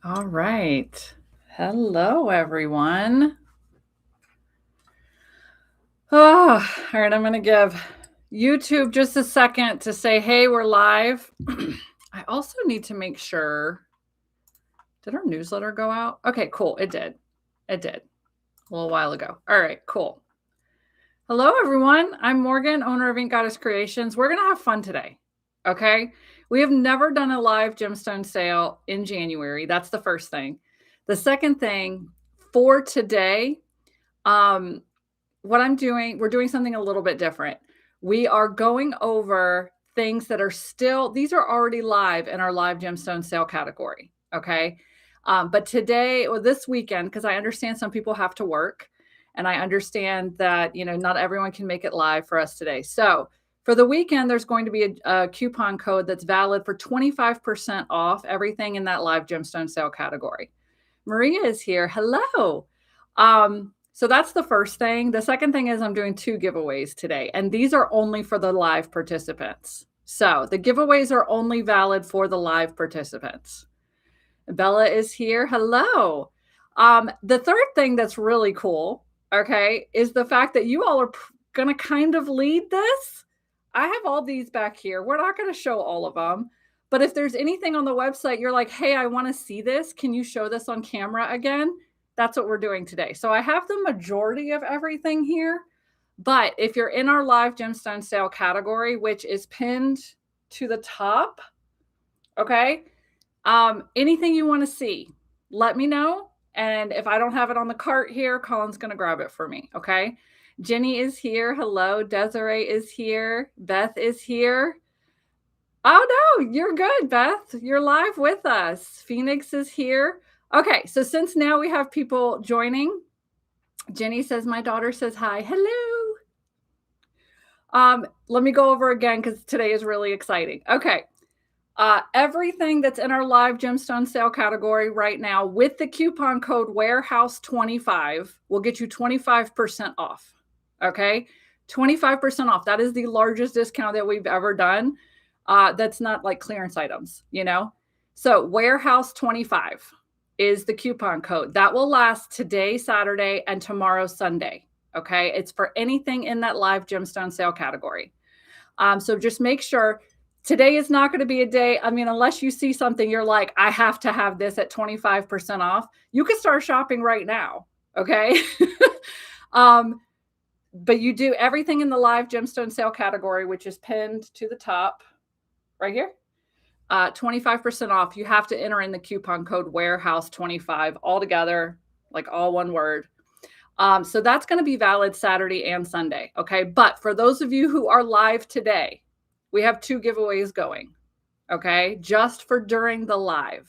All right. Hello, everyone. Oh, all right. I'm going to give YouTube just a second to say, hey, we're live. I also need to make sure. Did our newsletter go out? Okay, cool. It did. It did a little while ago. All right, cool. Hello, everyone. I'm Morgan, owner of Ink Goddess Creations. We're going to have fun today. Okay. We have never done a live gemstone sale in January. That's the first thing. The second thing for today, what I'm doing, we're doing something a little bit different. We are going over things that are still, these are already live in our live gemstone sale category. Okay. But today or this weekend, because I understand some people have to work and I understand that, not everyone can make it live for us today. So for the weekend, there's going to be a coupon code that's valid for 25% off everything in that live gemstone sale category. Maria is here. Hello. So that's the first thing. The second thing is I'm doing 2 giveaways today, and these are only for the live participants. So the giveaways are only valid for the live participants. Bella is here. Hello. The third thing that's really cool, okay, is the fact that you all are going to kind of lead this. I have all these back here. We're not going to show all of them. But if there's anything on the website, you're like, hey, I want to see this. Can you show this on camera again? That's what we're doing today. So I have the majority of everything here. But if you're in our live gemstone sale category, which is pinned to the top, okay, anything you want to see, let me know. And if I don't have it on the cart here, Colin's going to grab it for me. Okay. Jenny is here. Hello. Desiree is here. Beth is here. Oh, no, you're good, Beth. You're live with us. Phoenix is here. Okay. So since now we have people joining, Jenny says, my daughter says hi. Hello. Let me go over again because today is really exciting. Okay. Everything that's in our live gemstone sale category right now with the coupon code warehouse25 will get you 25% off. Okay. 25% off. That is the largest discount that we've ever done. That's not like clearance items, So warehouse25 is the coupon code that will last today, Saturday, and tomorrow, Sunday. Okay. It's for anything in that live gemstone sale category. So just make sure. Today is not going to be a day. I mean, unless you see something, you're like, I have to have this at 25% off. You can start shopping right now. Okay. But you do everything in the live gemstone sale category, which is pinned to the top right here. 25% off. You have to enter in the coupon code warehouse25 all together, like all one word. So that's going to be valid Saturday and Sunday. Okay. But for those of you who are live today, we have 2 giveaways going, okay, just for during the live.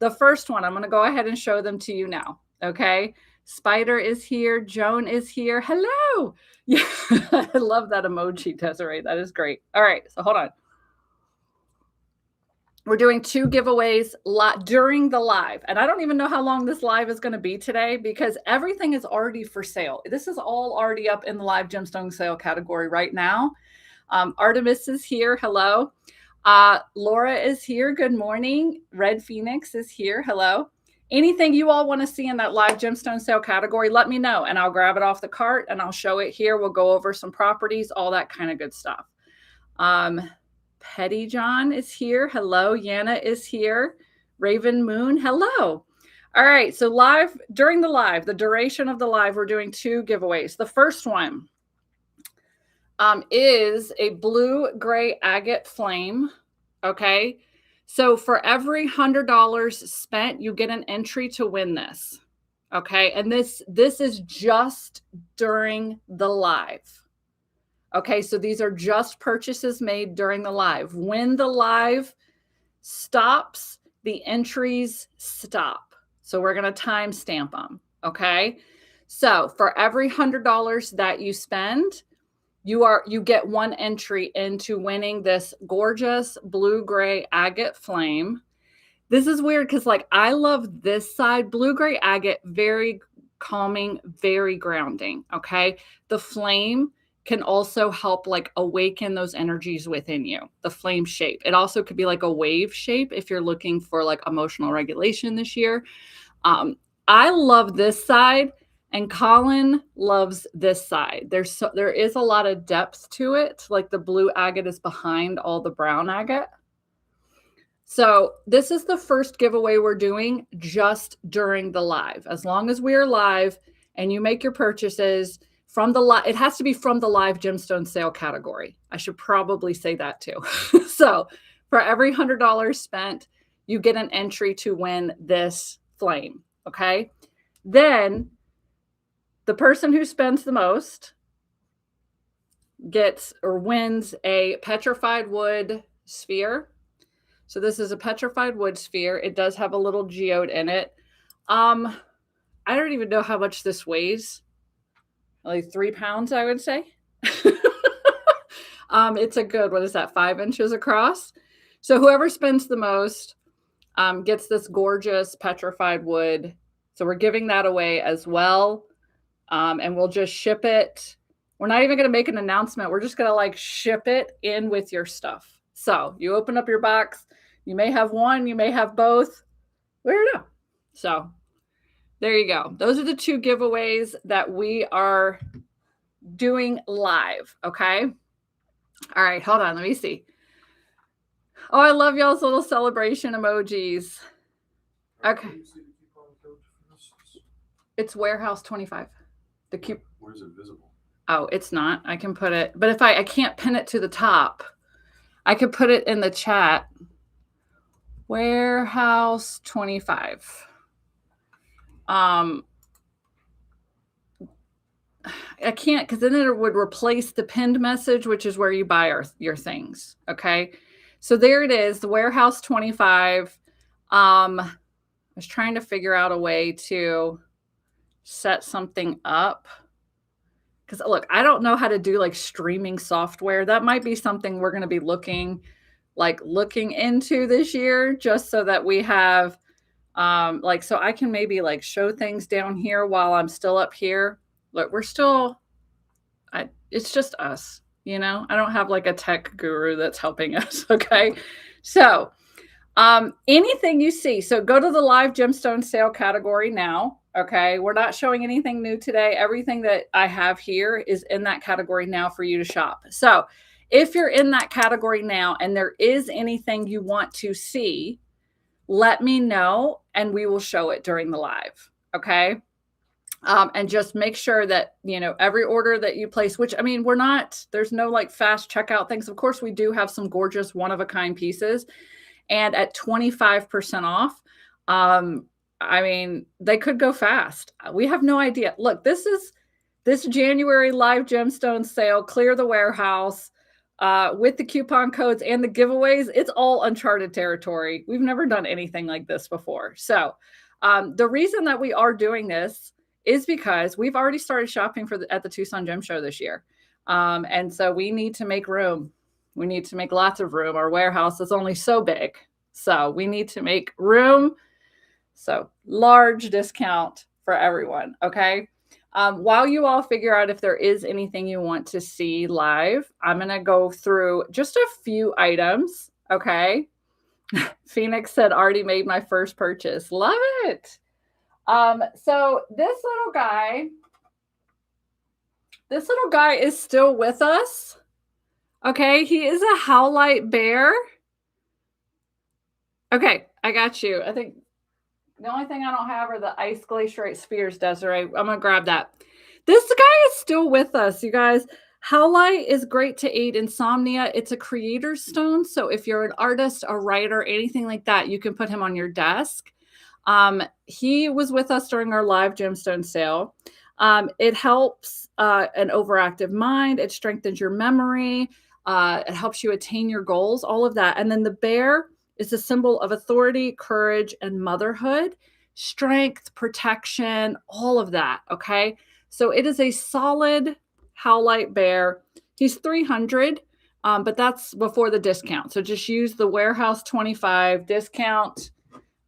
The first one, I'm going to go ahead and show them to you now, okay? Spider is here. Joan is here. Hello. Yeah, I love that emoji, Desiree. That is great. All right, so hold on. We're doing 2 giveaways during the live. And I don't even know how long this live is going to be today because everything is already for sale. This is all already up in the live gemstone sale category right now. Artemis is here. Hello. Laura is here. Good morning. Red Phoenix is here. Hello. Anything you all want to see in that live gemstone sale category, let me know and I'll grab it off the cart and I'll show it here. We'll go over some properties, all that kind of good stuff. Petty John is here. Hello. Yana is here. Raven Moon. Hello. All right. So during the live, the duration of the live, we're doing 2 giveaways. The first one is a blue-gray agate flame, okay? So for every $100 spent, you get an entry to win this, okay? And this is just during the live, okay? So these are just purchases made during the live. When the live stops, the entries stop. So we're going to timestamp them, okay? So for every $100 that you spend, you get 1 entry into winning this gorgeous blue-gray agate flame. This is weird because I love this side. Blue-gray agate, very calming, very grounding. Okay. The flame can also help like awaken those energies within you. The flame shape. It also could be like a wave shape if you're looking for like emotional regulation this year. I love this side, and Colin loves this side. There is a lot of depth to it. Like the blue agate is behind all the brown agate. So this is the first giveaway we're doing just during the live. As long as we're live and you make your purchases from the live, it has to be from the live gemstone sale category. I should probably say that too. So for every $100 spent, you get an entry to win this flame. Okay. Then the person who spends the most gets or wins a petrified wood sphere. So this is a petrified wood sphere. It does have a little geode in it. I don't even know how much this weighs. Like 3 pounds, I would say. It's a good, what is that, 5 inches across? So whoever spends the most gets this gorgeous petrified wood. So we're giving that away as well. And we'll just ship it. We're not even going to make an announcement. We're just going to like ship it in with your stuff. So you open up your box. You may have one, you may have both. We don't know. So there you go. Those are the 2 giveaways that we are doing live. Okay. All right. Hold on. Let me see. Oh, I love y'all's little celebration emojis. Okay. It's warehouse 25. The cube. Where's it visible? Oh, it's not. I can put it, but if I can't pin it to the top, I could put it in the chat. Warehouse 25. I can't, because then it would replace the pinned message, which is where you buy your things. Okay. So there it is, the warehouse 25. I was trying to figure out a way to set something up. Because look, I don't know how to do like streaming software. That might be something we're going to be looking into this year, just so that we have like, so I can maybe like show things down here while I'm still up here. Look, we're still, it's just us, you know, I don't have like a tech guru that's helping us. Okay. So anything you see, so go to the live gemstone sale category now. Okay. We're not showing anything new today. Everything that I have here is in that category now for you to shop. So if you're in that category now and there is anything you want to see, let me know and we will show it during the live. Okay. And just make sure that, you know, every order that you place, which, I mean, there's no like fast checkout things. Of course, we do have some gorgeous one-of-a-kind pieces, and at 25% off, I mean, they could go fast. We have no idea. Look, this January live gemstone sale, clear the warehouse, with the coupon codes and the giveaways. It's all uncharted territory. We've never done anything like this before. So the reason that we are doing this is because we've already started shopping at the Tucson Gem Show this year. And so we need to make room. We need to make lots of room. Our warehouse is only so big. So we need to make room. So large discount for everyone. Okay. While you all figure out if there is anything you want to see live, I'm going to go through just a few items. Okay. Phoenix said, already made my first purchase. Love it. So this little guy is still with us. Okay. He is a howlite bear. Okay. I got you. I think the only thing I don't have are the ice glacierite spheres, Desiree. I'm going to grab that. This guy is still with us, you guys. Howlite is great to aid insomnia. It's a creator's stone. So if you're an artist, a writer, anything like that, you can put him on your desk. He was with us during our live gemstone sale. It helps an overactive mind. It strengthens your memory. It helps you attain your goals, all of that. And then the bear is a symbol of authority, courage, and motherhood, strength, protection, all of that. Okay. So it is a solid howlite bear. He's $300, but that's before the discount. So just use the warehouse 25 discount.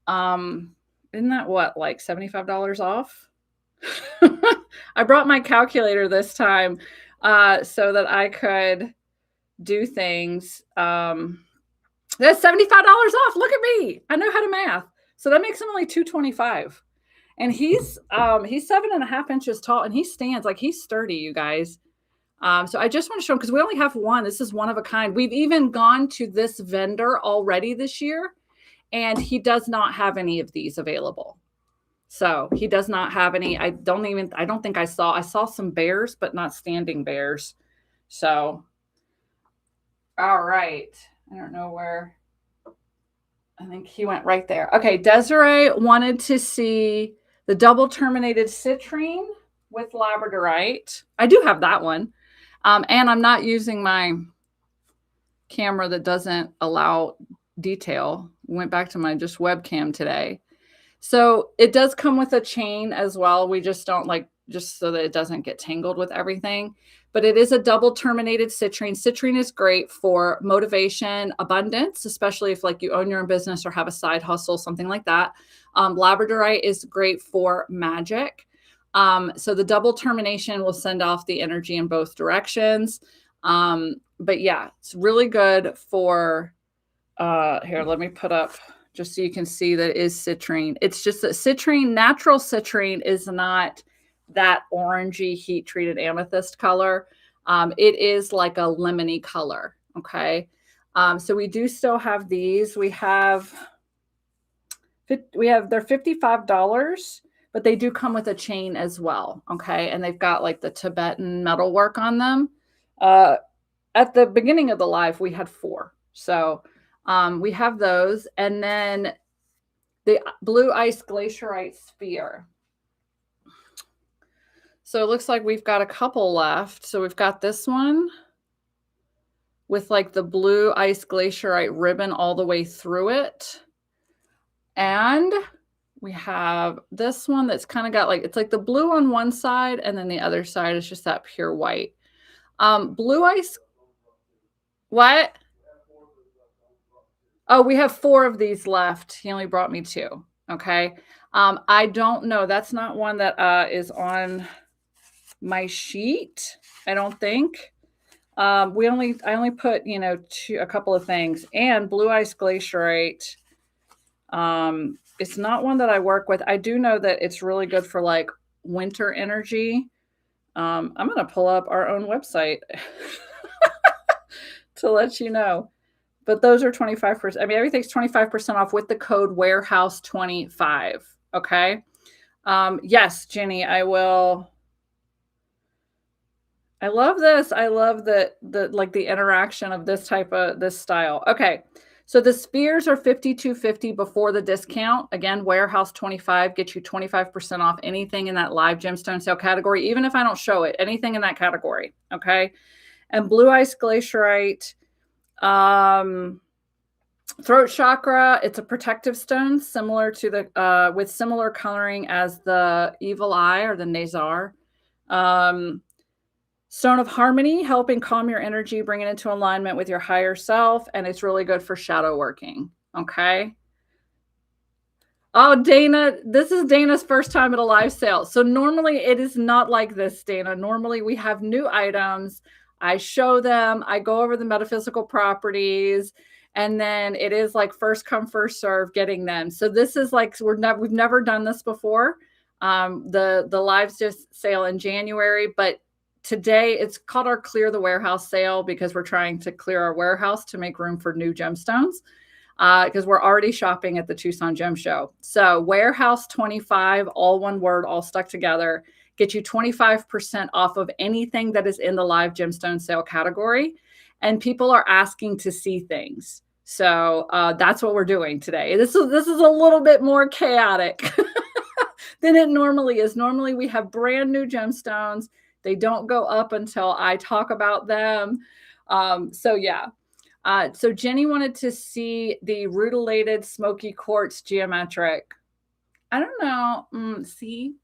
Isn't that what, like $75 off? I brought my calculator this time. so that I could do things. That's $75 off. Look at me. I know how to math. So that makes him only $225. And he's 7.5 inches tall, and he stands like he's sturdy, you guys. So I just want to show him because we only have one. This is one of a kind. We've even gone to this vendor already this year, and he does not have any of these available. So he does not have any. I don't think I saw some bears, but not standing bears. So, all right. I don't know where. I think he went right there. Okay. Desiree wanted to see the double terminated citrine with labradorite. I do have that one. And I'm not using my camera that doesn't allow detail. Went back to my just webcam today. So it does come with a chain as well. We just don't just so that it doesn't get tangled with everything. But it is a double terminated citrine. Citrine is great for motivation, abundance, especially if you own your own business or have a side hustle, something like that. Labradorite is great for magic. So the double termination will send off the energy in both directions. But yeah, it's really good for, here, let me put up just so you can see that it is citrine. It's just that natural citrine is not that orangey heat treated amethyst color. It is like a lemony color. Okay. So we do still have these. They're $55, but they do come with a chain as well. Okay. And they've got the Tibetan metalwork on them. At the beginning of the live, we had 4. So we have those. And then the blue ice glacierite sphere. So it looks like we've got a couple left. So we've got this one with the blue ice glacierite ribbon all the way through it. And we have this one that's kind of got it's the blue on one side, and then the other side is just that pure white. Blue ice. What? Oh, we have 4 of these left. He only brought me 2. Okay. I don't know. That's not one that is on my sheet, I don't think. I only put, a couple of things. And blue ice glacierite. It's not one that I work with. I do know that it's really good for winter energy. I'm going to pull up our own website to let you know. But those are 25%. I mean, everything's 25% off with the code warehouse25. Okay. Yes, Jenny, I will. I love this. I love the interaction of this style. Okay. So the spears are $52.50 before the discount. Again, warehouse25 gets you 25% off anything in that live gemstone sale category, even if I don't show it, anything in that category. Okay. And blue ice glacierite, throat chakra, it's a protective stone similar to the with similar coloring as the evil eye or the Nazar. Stone of harmony, helping calm your energy, bring it into alignment with your higher self, and it's really good for shadow working. Okay. Oh, Dana, this is Dana's first time at a live sale. So normally it is not like this, Dana. Normally we have new items. I show them, I go over the metaphysical properties, and then it is first come, first serve getting them. So this is we've never done this before. The live sale in January, but today it's called our Clear the Warehouse sale because we're trying to clear our warehouse to make room for new gemstones because we're already shopping at the Tucson Gem Show. So warehouse25, all one word, all stuck together, get you 25% off of anything that is in the live gemstone sale category. And people are asking to see things. So that's what we're doing today. This is a little bit more chaotic than it normally is. Normally we have brand new gemstones. They don't go up until I talk about them. So yeah. So Jenny wanted to see the rutilated smoky quartz geometric. I don't know. See,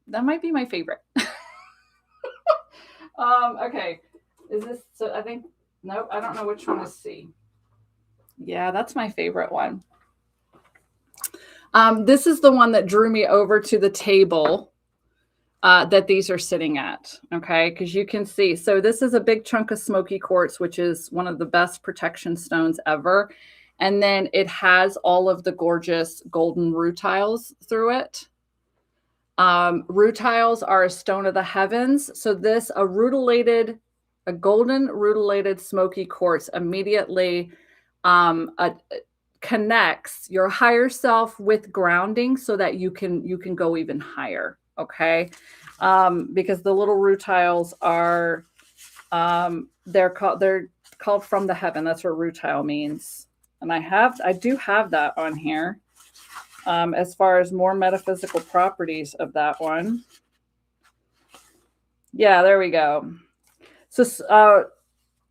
that might be my favorite. Okay. Is this, so I think, nope, I don't know which one is C. Yeah, that's my favorite one. This is the one that drew me over to the table. that these are sitting at, okay? Because you can see, so this is a big chunk of smoky quartz, which is one of the best protection stones ever. And then it has all of the gorgeous golden rutiles through it. Rutiles are a stone of the heavens. So this, a golden rutilated smoky quartz immediately connects your higher self with grounding so that you can go even higher. Okay. Because the little rutiles are, they're called from the heaven. That's what rutile means. And I do have that on here. As far as more metaphysical properties of that one. Yeah, there we go. So,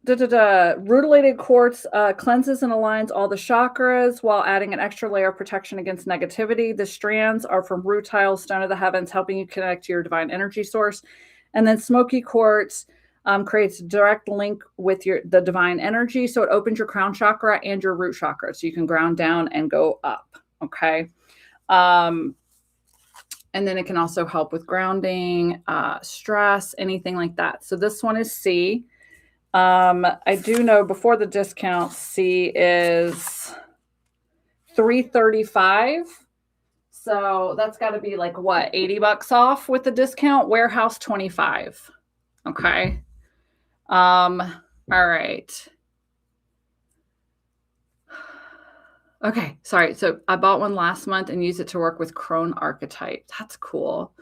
rutilated quartz cleanses and aligns all the chakras while adding an extra layer of protection against negativity. The strands are from rutile, stone of the heavens, helping you connect to your divine energy source. And then smoky quartz creates a direct link with the divine energy. So it opens your crown chakra and your root chakra. So you can ground down and go up. Okay. And then it can also help with grounding, stress, anything like that. So this one is C. I do know before the discount, C is $335. So that's got to be like what, $80 off with the discount. Warehouse 25. Okay. All right. Okay, sorry. So I bought one last month and used it to work with crone archetype. That's cool.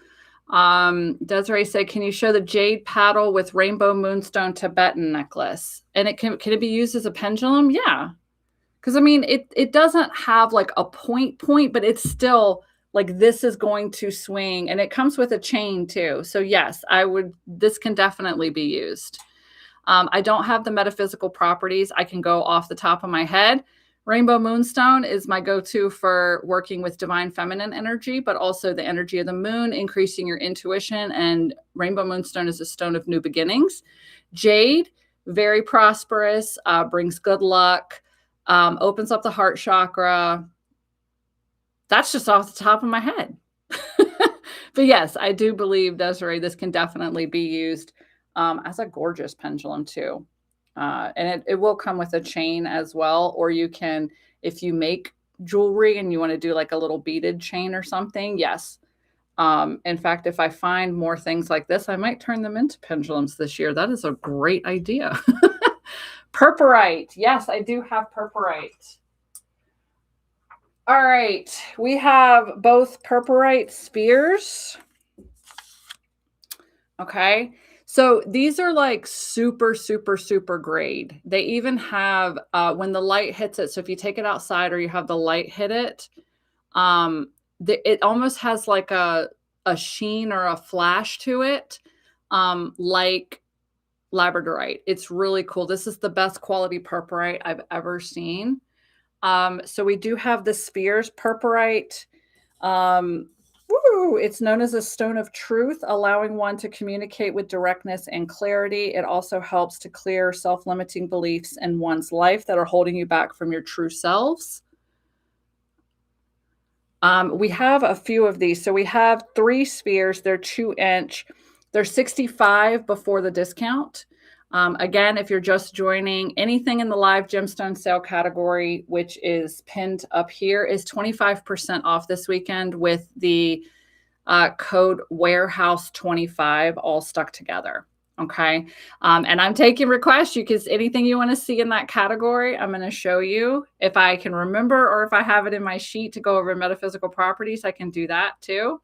Desiree said, can you show the jade paddle with rainbow moonstone Tibetan necklace? And can it be used as a pendulum? Yeah. Because I mean, it doesn't have like a point, but it's still like this is going to swing, and it comes with a chain too. So yes, this can definitely be used. I don't have the metaphysical properties. I can go off the top of my head. Rainbow moonstone is my go-to for working with divine feminine energy, but also the energy of the moon, increasing your intuition. And rainbow moonstone is a stone of new beginnings. Jade, very prosperous, brings good luck, opens up the heart chakra. That's just off the top of my head. But yes, I do believe, Desiree, this can definitely be used as a gorgeous pendulum too. And it will come with a chain as well. Or you can, if you make jewelry and you want to do like a little beaded chain or something, yes. In fact, if I find more things like this, I might turn them into pendulums this year. That is a great idea. Purpurite. Yes, I do have purpurite. All right. We have both purpurite spheres. Okay. So these are like super, super, super grade. They even have, when the light hits it, so if you take it outside or you have the light hit it, it almost has like a sheen or a flash to it, like labradorite. It's really cool. This is the best quality purpurite I've ever seen. So we do have the spheres purpurite. It's known as a stone of truth, allowing one to communicate with directness and clarity. It also helps to clear self-limiting beliefs in one's life that are holding you back from your true selves. We have a few of these. So we have 3 spheres. They're 2-inch. They're $65 before the discount. Again, if you're just joining, anything in the live gemstone sale category, which is pinned up here, is 25% off this weekend with the code warehouse25 all stuck together. Okay. And I'm taking requests. Anything you want to see in that category, I'm going to show you. If I can remember, or if I have it in my sheet to go over metaphysical properties, I can do that too.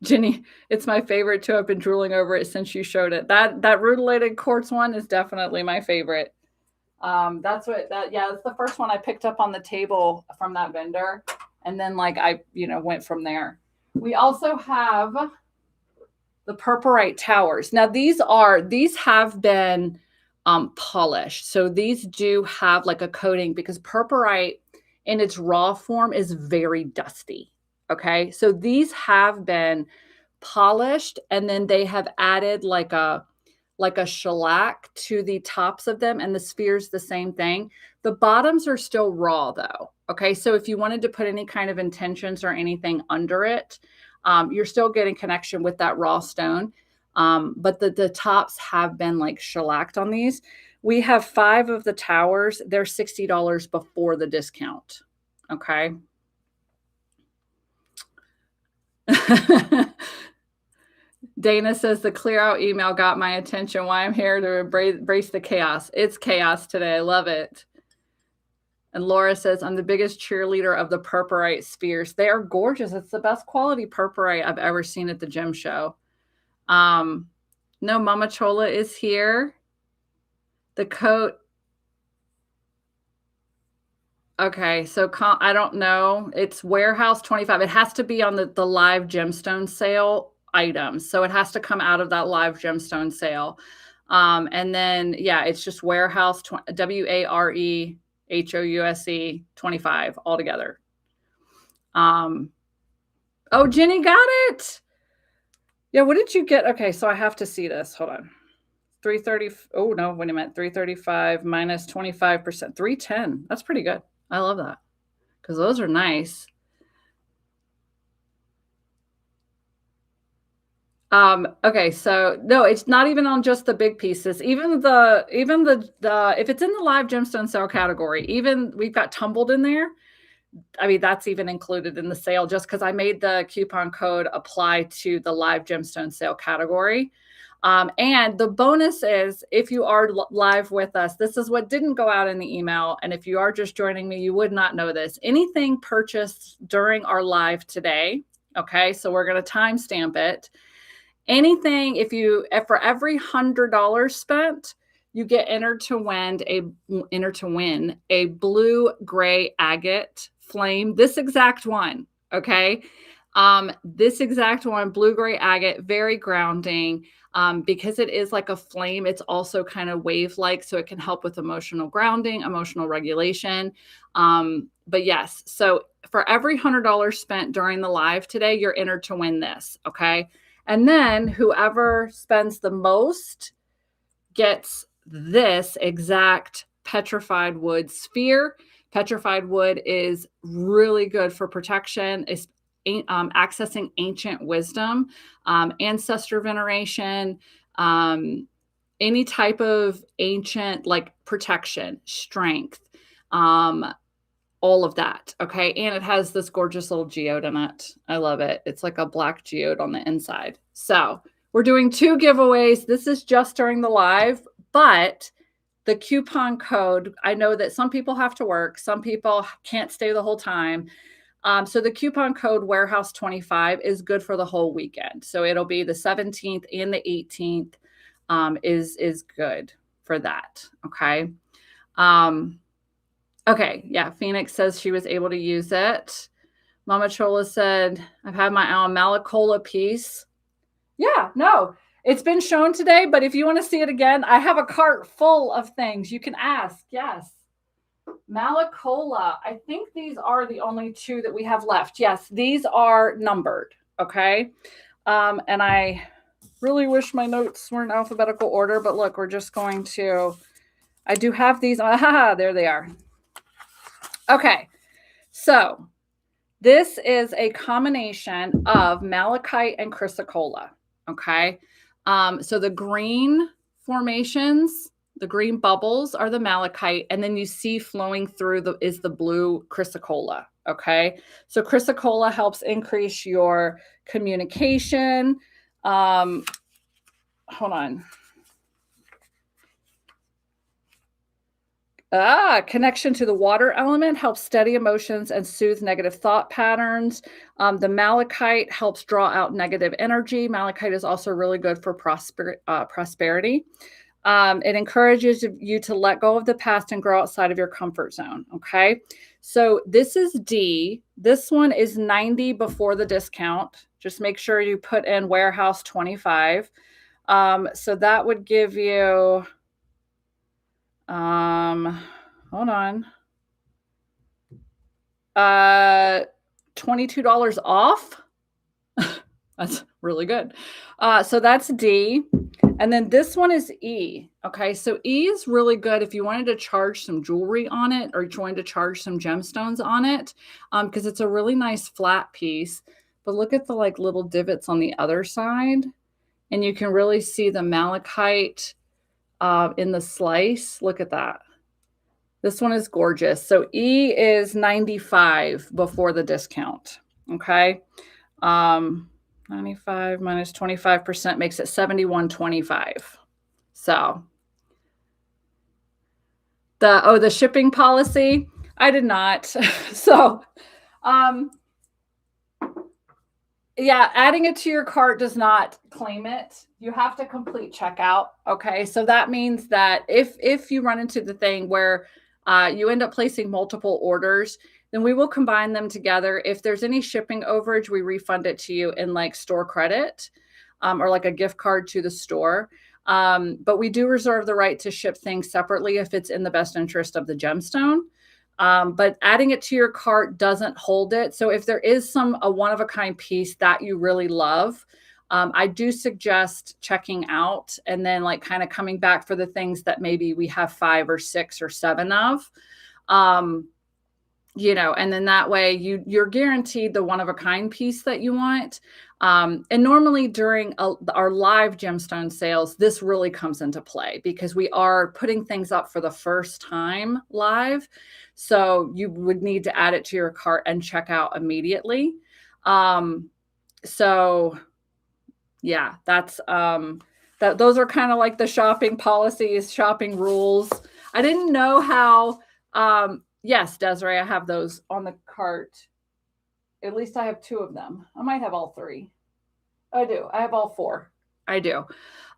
Jenny, it's my favorite too. I've been drooling over it since you showed it. That rutilated quartz one is definitely my favorite. That's the first one I picked up on the table from that vendor. And then I went from there. We also have the purpurite towers. Now these have been polished. So these do have like a coating, because purpurite in its raw form is very dusty. Okay. So these have been polished, and then they have added like a like a shellac to the tops of them, and the sphere's the same thing. The bottoms are still raw though. Okay, so if you wanted to put any kind of intentions or anything under it, you're still getting connection with that raw stone. But the tops have been like shellacked on these. We have 5 of the towers. They're $60 before the discount. Okay. Dana says the clear out email got my attention. Why I'm here to embrace the chaos. It's chaos today. I love it. And Laura says, I'm the biggest cheerleader of the purpurite spheres. They are gorgeous. It's the best quality purpurite I've ever seen at the gem show. No, Mama Chola is here. The coat. Okay, so I don't know. It's warehouse 25. It has to be on the live gemstone sale items. So it has to come out of that live gemstone sale. And then, yeah, it's just warehouse, WAREHOUSE 25 altogether. Oh, Jenny got it. Yeah, what did you get? Okay, so I have to see this. Hold on. 330. Oh, no, wait a minute. 335 minus 25%. 310. That's pretty good. I love that because those are nice. Okay, so no, it's not even on just the big pieces. Even the if it's in the live gemstone sale category, even we've got tumbled in there. I mean, that's even included in the sale just because I made the coupon code apply to the live gemstone sale category. And the bonus is if you are live with us, this is what didn't go out in the email. And if you are just joining me, you would not know this. Anything purchased during our live today. Okay, so we're going to timestamp it. Anything, for every $100 spent, you get entered to win a blue-gray agate flame. This exact one, okay? This exact one, blue-gray agate, very grounding. Because it is like a flame, it's also kind of wave-like, so it can help with emotional grounding, emotional regulation. But yes, so for every $100 spent during the live today, you're entered to win this, okay? And then whoever spends the most gets this exact petrified wood sphere. Petrified wood is really good for protection. It's accessing ancient wisdom, ancestor veneration, any type of ancient like protection, strength, all of that. Okay. And it has this gorgeous little geode in it. I love it. It's like a black geode on the inside. So we're doing 2 giveaways. This is just during the live, but the coupon code, I know that some people have to work. Some people can't stay the whole time. So the coupon code warehouse 25 is good for the whole weekend. So it'll be the 17th and the 18th is good for that. Okay. Okay. Yeah. Phoenix says she was able to use it. Mama Chola said, I've had my Malacola piece. Yeah, no, it's been shown today, but if you want to see it again, I have a cart full of things. You can ask. Yes. Malacola. I think these are the only 2 that we have left. Yes, these are numbered. Okay. And I really wish my notes were in alphabetical order, but look, we're just going to, I do have these. There they are. Okay. So this is a combination of malachite and chrysocolla. Okay. So the green formations, the green bubbles are the malachite, and then you see flowing through is the blue chrysocolla. Okay. So chrysocolla helps increase your communication. Hold on. Connection to the water element helps steady emotions and soothe negative thought patterns. The malachite helps draw out negative energy. Malachite is also really good for prosperity. It encourages you to let go of the past and grow outside of your comfort zone. Okay. So this is D. This one is 90 before the discount. Just make sure you put in warehouse 25. So that would give you, hold on, $22 off. That's really good. So that's D. And then this one is E. Okay, so E is really good if you wanted to charge some jewelry on it or you wanted to charge some gemstones on it, because it's a really nice flat piece. But look at the like little divots on the other side, and you can really see the malachite in the slice. Look at that. This one is gorgeous. So E is 95 before the discount. Okay. 95 minus 25% makes it 71.25. So the shipping policy, I did not. So yeah, adding it to your cart does not claim it. You have to complete checkout. Okay. So that means that if you run into the thing where you end up placing multiple orders, then we will combine them together. If there's any shipping overage, we refund it to you in like store credit or like a gift card to the store. But we do reserve the right to ship things separately if it's in the best interest of the gemstone. But adding it to your cart doesn't hold it. So if there is a one-of-a-kind piece that you really love, I do suggest checking out and then like kind of coming back for the things that maybe we have 5 or 6 or 7 of. You know, and then that way you're guaranteed the one-of-a-kind piece that you want. And normally during our live gemstone sales, this really comes into play because we are putting things up for the first time live. So you would need to add it to your cart and check out immediately. So yeah, that's those are kind of like the shopping policies, shopping rules. I didn't know how yes, Desiree, I have those on the cart. At least I have 2 of them. I might have all 3. I do. I have all 4. I do.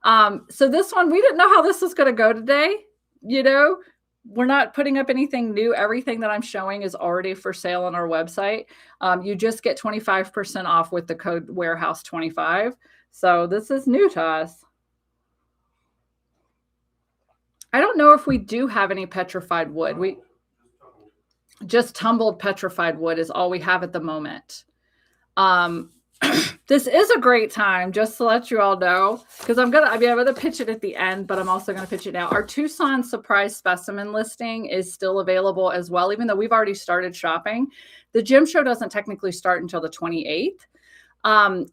So this one, we didn't know how this was going to go today. You know, we're not putting up anything new. Everything that I'm showing is already for sale on our website. You just get 25% off with the code warehouse25. So this is new to us. I don't know if we do have any petrified wood. We just tumbled petrified wood is all we have at the moment. This is a great time, just to let you all know, because I'm going to pitch it at the end, but I'm also going to pitch it now. Our Tucson surprise specimen listing is still available as well, even though we've already started shopping. The gem show doesn't technically start until the 28th.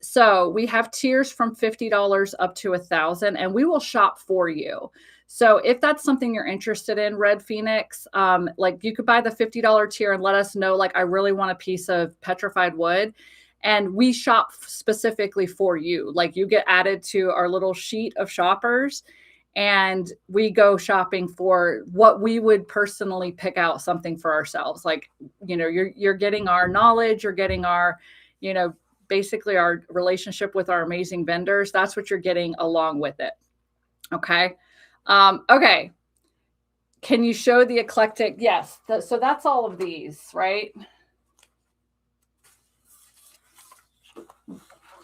So we have tiers from $50 up to $1,000, and we will shop for you. So if that's something you're interested in, Red Phoenix, like you could buy the $50 tier and let us know, like, I really want a piece of petrified wood. And we shop specifically for you. Like you get added to our little sheet of shoppers and we go shopping for what we would personally pick out something for ourselves. Like, you know, you're getting our knowledge, you're getting our, you know, basically our relationship with our amazing vendors. That's what you're getting along with it. Okay. Okay. Can you show the eclectic? Yes. So that's all of these, right?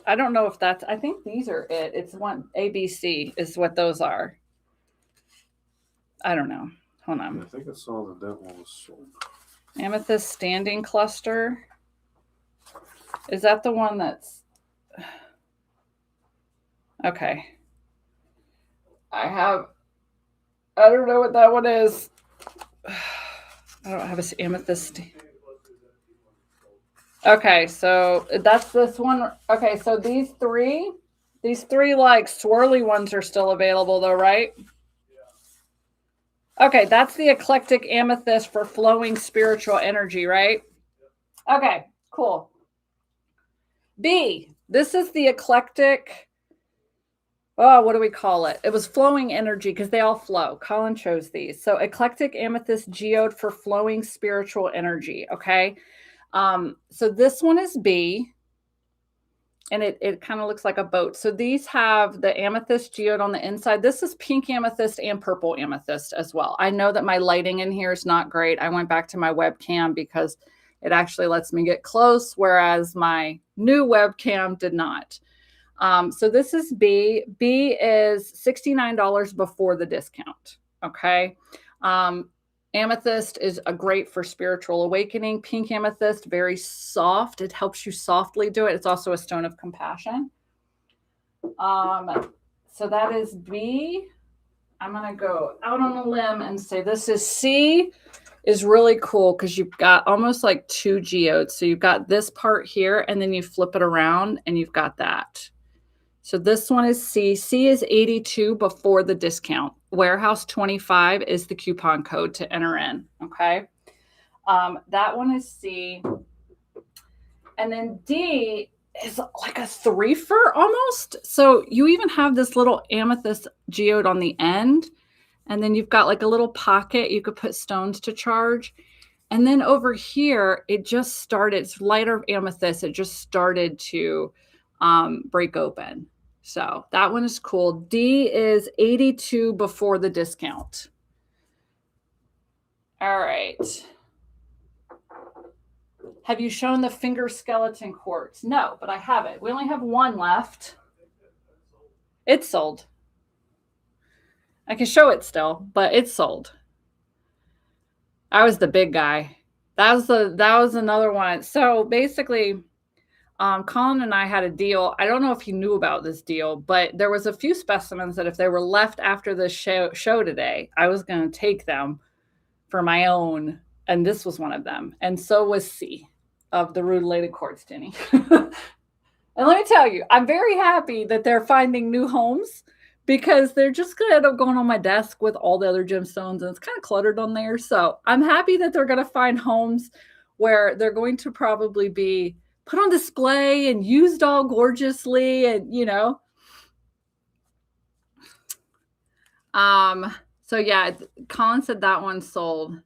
I don't know if I think these are it. It's one ABC is what those are. I don't know. Hold on. I think I saw that one was sold. Amethyst standing cluster. Is that the one that's okay? I don't know what that one is. I don't have an amethyst. Okay, so that's this one. Okay, so these three like swirly ones are still available though, right? Yeah. Okay, that's the eclectic amethyst for flowing spiritual energy, right? Okay, cool. B, this is the eclectic. Oh, what do we call it? It was flowing energy because they all flow. Colin chose these. So eclectic amethyst geode for flowing spiritual energy. Okay. So this one is B, and it kind of looks like a boat. So these have the amethyst geode on the inside. This is pink amethyst and purple amethyst as well. I know that my lighting in here is not great. I went back to my webcam because it actually lets me get close, whereas my new webcam did not. So this is B. B is $69 before the discount. Okay. Amethyst is a great for spiritual awakening. Pink amethyst, very soft. It helps you softly do it. It's also a stone of compassion. So that is B. I'm going to go out on a limb and say this is C. Is really cool because you've got almost like two geodes. So you've got this part here, and then you flip it around and you've got that. So this one is C. C is 82 before the discount. Warehouse 25 is the coupon code to enter in. Okay. That one is C. And then D is like a threefer almost. So you even have this little amethyst geode on the end. And then you've got like a little pocket you could put stones to charge. And then over here, it just started, it's lighter amethyst. It just started to break open. So that one is cool. D is 82 before the discount. All right. Have you shown the finger skeleton quartz? No, but I have it. We only have one left. It's sold. I can show it still, but it's sold. I was the big guy. That was another one. So basically, Colin and I had a deal. I don't know if he knew about this deal, but there was a few specimens that if they were left after the show today, I was going to take them for my own. And this was one of them. And so was C of the rutilated quartz, Jenny. And let me tell you, I'm very happy that they're finding new homes because they're just going to end up going on my desk with all the other gemstones, and it's kind of cluttered on there. So I'm happy that they're going to find homes where they're going to probably be put on display and used all gorgeously, and so yeah, Colin said that one sold.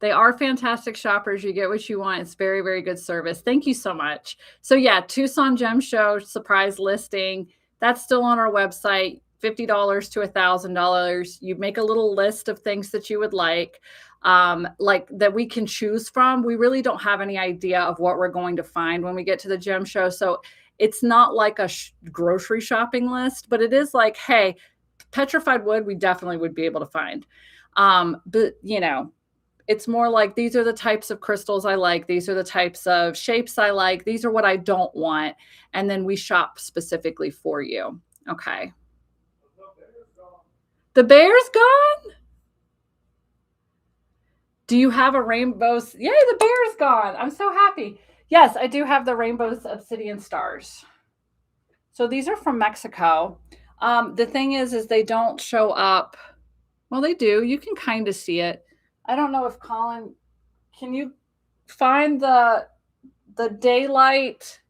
They are fantastic shoppers. You get what you want. It's very, very good service. Thank you so much. So yeah, Tucson Gem Show surprise listing. That's still on our website, $50 to $1,000. You make a little list of things that you would like that we can choose from. We really don't have any idea of what we're going to find when we get to the gem show. So it's not like a grocery shopping list, but it is like, hey, petrified wood, we definitely would be able to find. But it's more like these are the types of crystals I like. These are the types of shapes I like. These are what I don't want. And then we shop specifically for you. Okay. The bear's gone? Do you have a rainbow? Yay, the bear's gone. I'm so happy. Yes, I do have the rainbows obsidian stars. So these are from Mexico. The thing is they don't show up. Well, they do. You can kind of see it. I don't know if Colin, can you find the daylight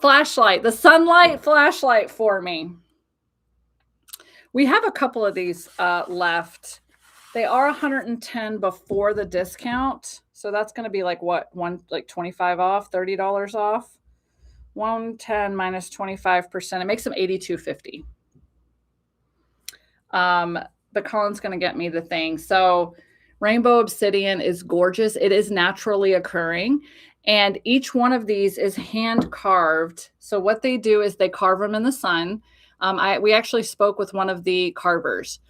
flashlight, the sunlight flashlight for me? We have a couple of these left. They are 110 before the discount. So that's going to be like what? Like 25 off, $30 off. 110 minus 25%. It makes them $82.50. But Colin's going to get me the thing. So rainbow obsidian is gorgeous. It is naturally occurring. And each one of these is hand carved. So what they do is they carve them in the sun. We actually spoke with one of the carvers.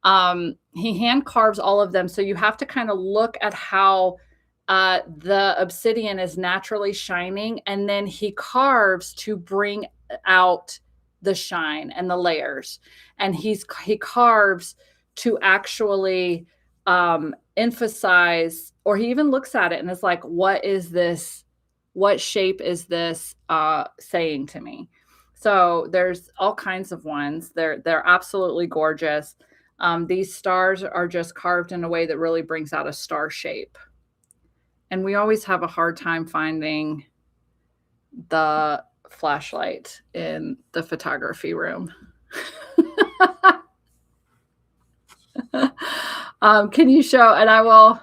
He hand carves all of them. So you have to kind of look at how the obsidian is naturally shining. And then he carves to bring out the shine and the layers. And he carves to actually emphasize, or he even looks at it and is like, what is this? What shape is this saying to me? So there's all kinds of ones. They're absolutely gorgeous. These stars are just carved in a way that really brings out a star shape. And we always have a hard time finding the flashlight in the photography room. Can you show? And I will.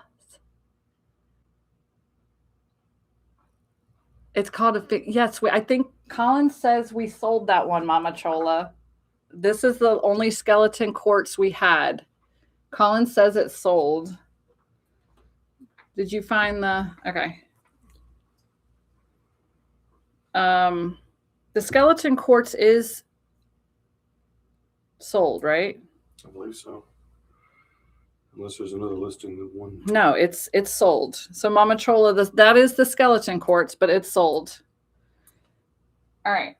It's called yes. I think Colin says we sold that one, Mama Chola. This is the only skeleton quartz we had. Colin says it's sold. Did you find the? Okay. The skeleton quartz is sold, right? I believe so. Unless there's another listing that one. No, it's sold. So Mama Chola, that is the skeleton quartz, but it's sold. All right.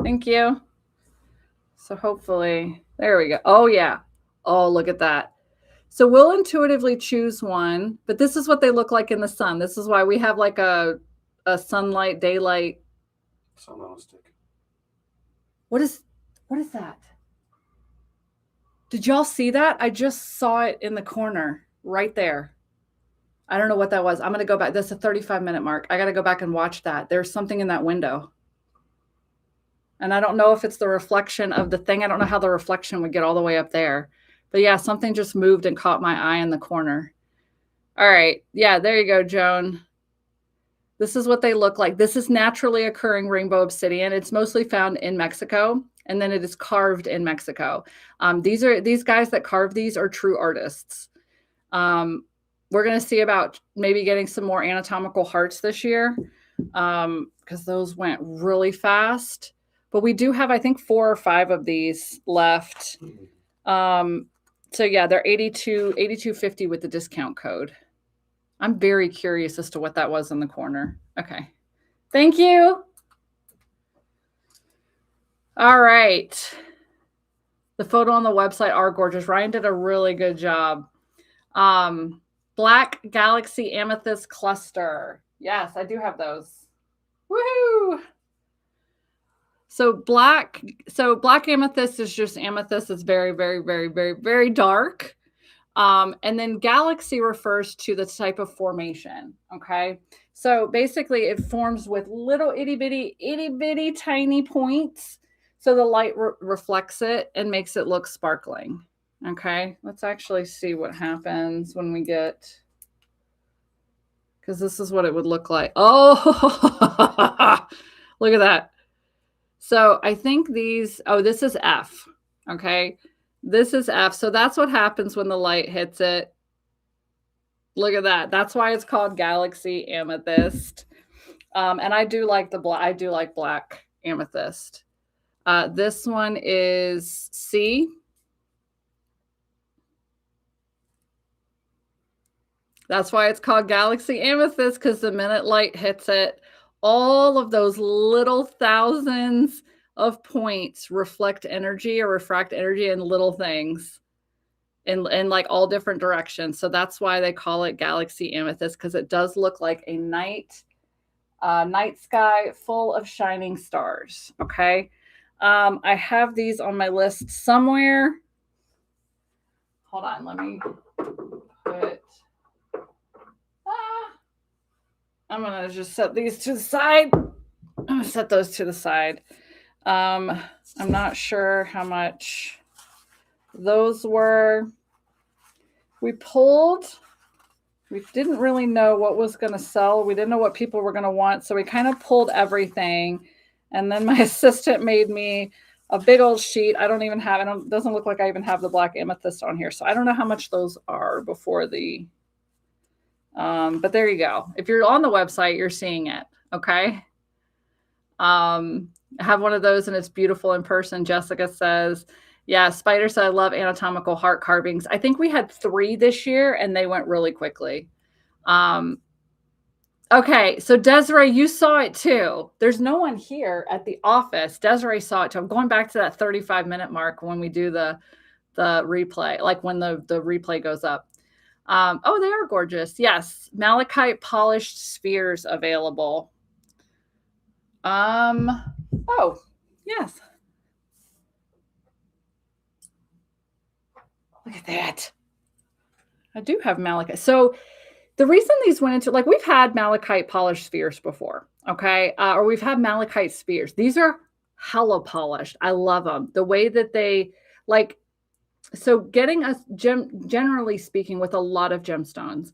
Thank you. So hopefully, there we go. Oh, yeah. Oh, look at that. So we'll intuitively choose one, but this is what they look like in the sun. This is why we have like a sunlight, daylight. Sun on a stick. What is that? Did y'all see that? I just saw it in the corner right there. I don't know what that was. I'm going to go back. That's a 35-minute mark. I got to go back and watch that. There's something in that window. And I don't know if it's the reflection of the thing. I don't know how the reflection would get all the way up there. But yeah, something just moved and caught my eye in the corner. All right. Yeah, there you go, Joan. This is what they look like. This is naturally occurring rainbow obsidian. It's mostly found in Mexico, and then it is carved in Mexico. These guys that carve these are true artists. We're going to see about maybe getting some more anatomical hearts this year because those went really fast. But we do have, I think, 4 or 5 of these left. So yeah, they're $82.50 with the discount code. I'm very curious as to what that was in the corner. Okay. Thank you. All right. The photo on the website are gorgeous. Ryan did a really good job. Black Galaxy Amethyst Cluster. Yes, I do have those. Woohoo! So black amethyst is just amethyst. It's very, very, very, very, very dark. And then galaxy refers to the type of formation. Okay. So basically it forms with little itty bitty tiny points. So the light reflects it and makes it look sparkling. Okay. Let's actually see what happens when we get, because this is what it would look like. Oh, look at that. So I think these, this is F. Okay. This is F. So that's what happens when the light hits it. Look at that. That's why it's called Galaxy Amethyst. And I do like black amethyst. This one is C. That's why it's called Galaxy Amethyst, because the minute light hits it, all of those little thousands of points reflect energy or refract energy in little things in like all different directions. So that's why they call it Galaxy Amethyst, because it does look like a night sky full of shining stars. Okay. I have these on my list somewhere. Hold on. Let me put, I'm going to just set these to the side. I'm going to set those to the side. I'm not sure how much those were. We didn't really know what was going to sell. We didn't know what people were going to want. So we kind of pulled everything. And then my assistant made me a big old sheet. I don't even have, it doesn't look like I even have the black amethyst on here. So I don't know how much those are before the, but there you go. If you're on the website, you're seeing it. Okay. I have one of those and it's beautiful in person. Jessica says, yeah, Spider said, I love anatomical heart carvings. I think we had 3 this year and they went really quickly. Okay, so Desiree, you saw it too. There's no one here at the office. Desiree saw it too. I'm going back to that 35-minute mark when we do the replay, like when the replay goes up. Oh, they are gorgeous. Yes, malachite polished spheres available. Oh, yes. Look at that. I do have malachite. So the reason these went into, like, we've had malachite polished spheres before, okay? Or we've had malachite spheres. These are hella polished. I love them. The way that they, like, so getting us, generally speaking, with a lot of gemstones,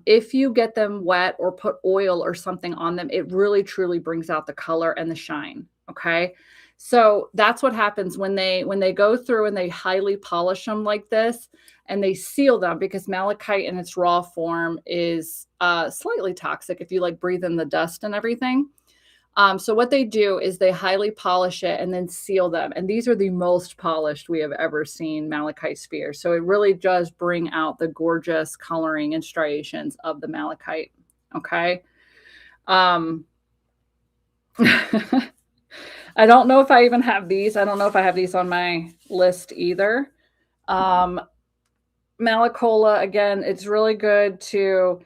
if you get them wet or put oil or something on them, it really, truly brings out the color and the shine, okay? So that's what happens when they go through and they highly polish them like this and they seal them, because malachite in its raw form is slightly toxic if you like breathe in the dust and everything. So what they do is they highly polish it and then seal them. And these are the most polished we have ever seen malachite spheres. So it really does bring out the gorgeous coloring and striations of the malachite. Okay. I don't know if I even have these. I don't know if I have these on my list either. Malacola, again, it's really good to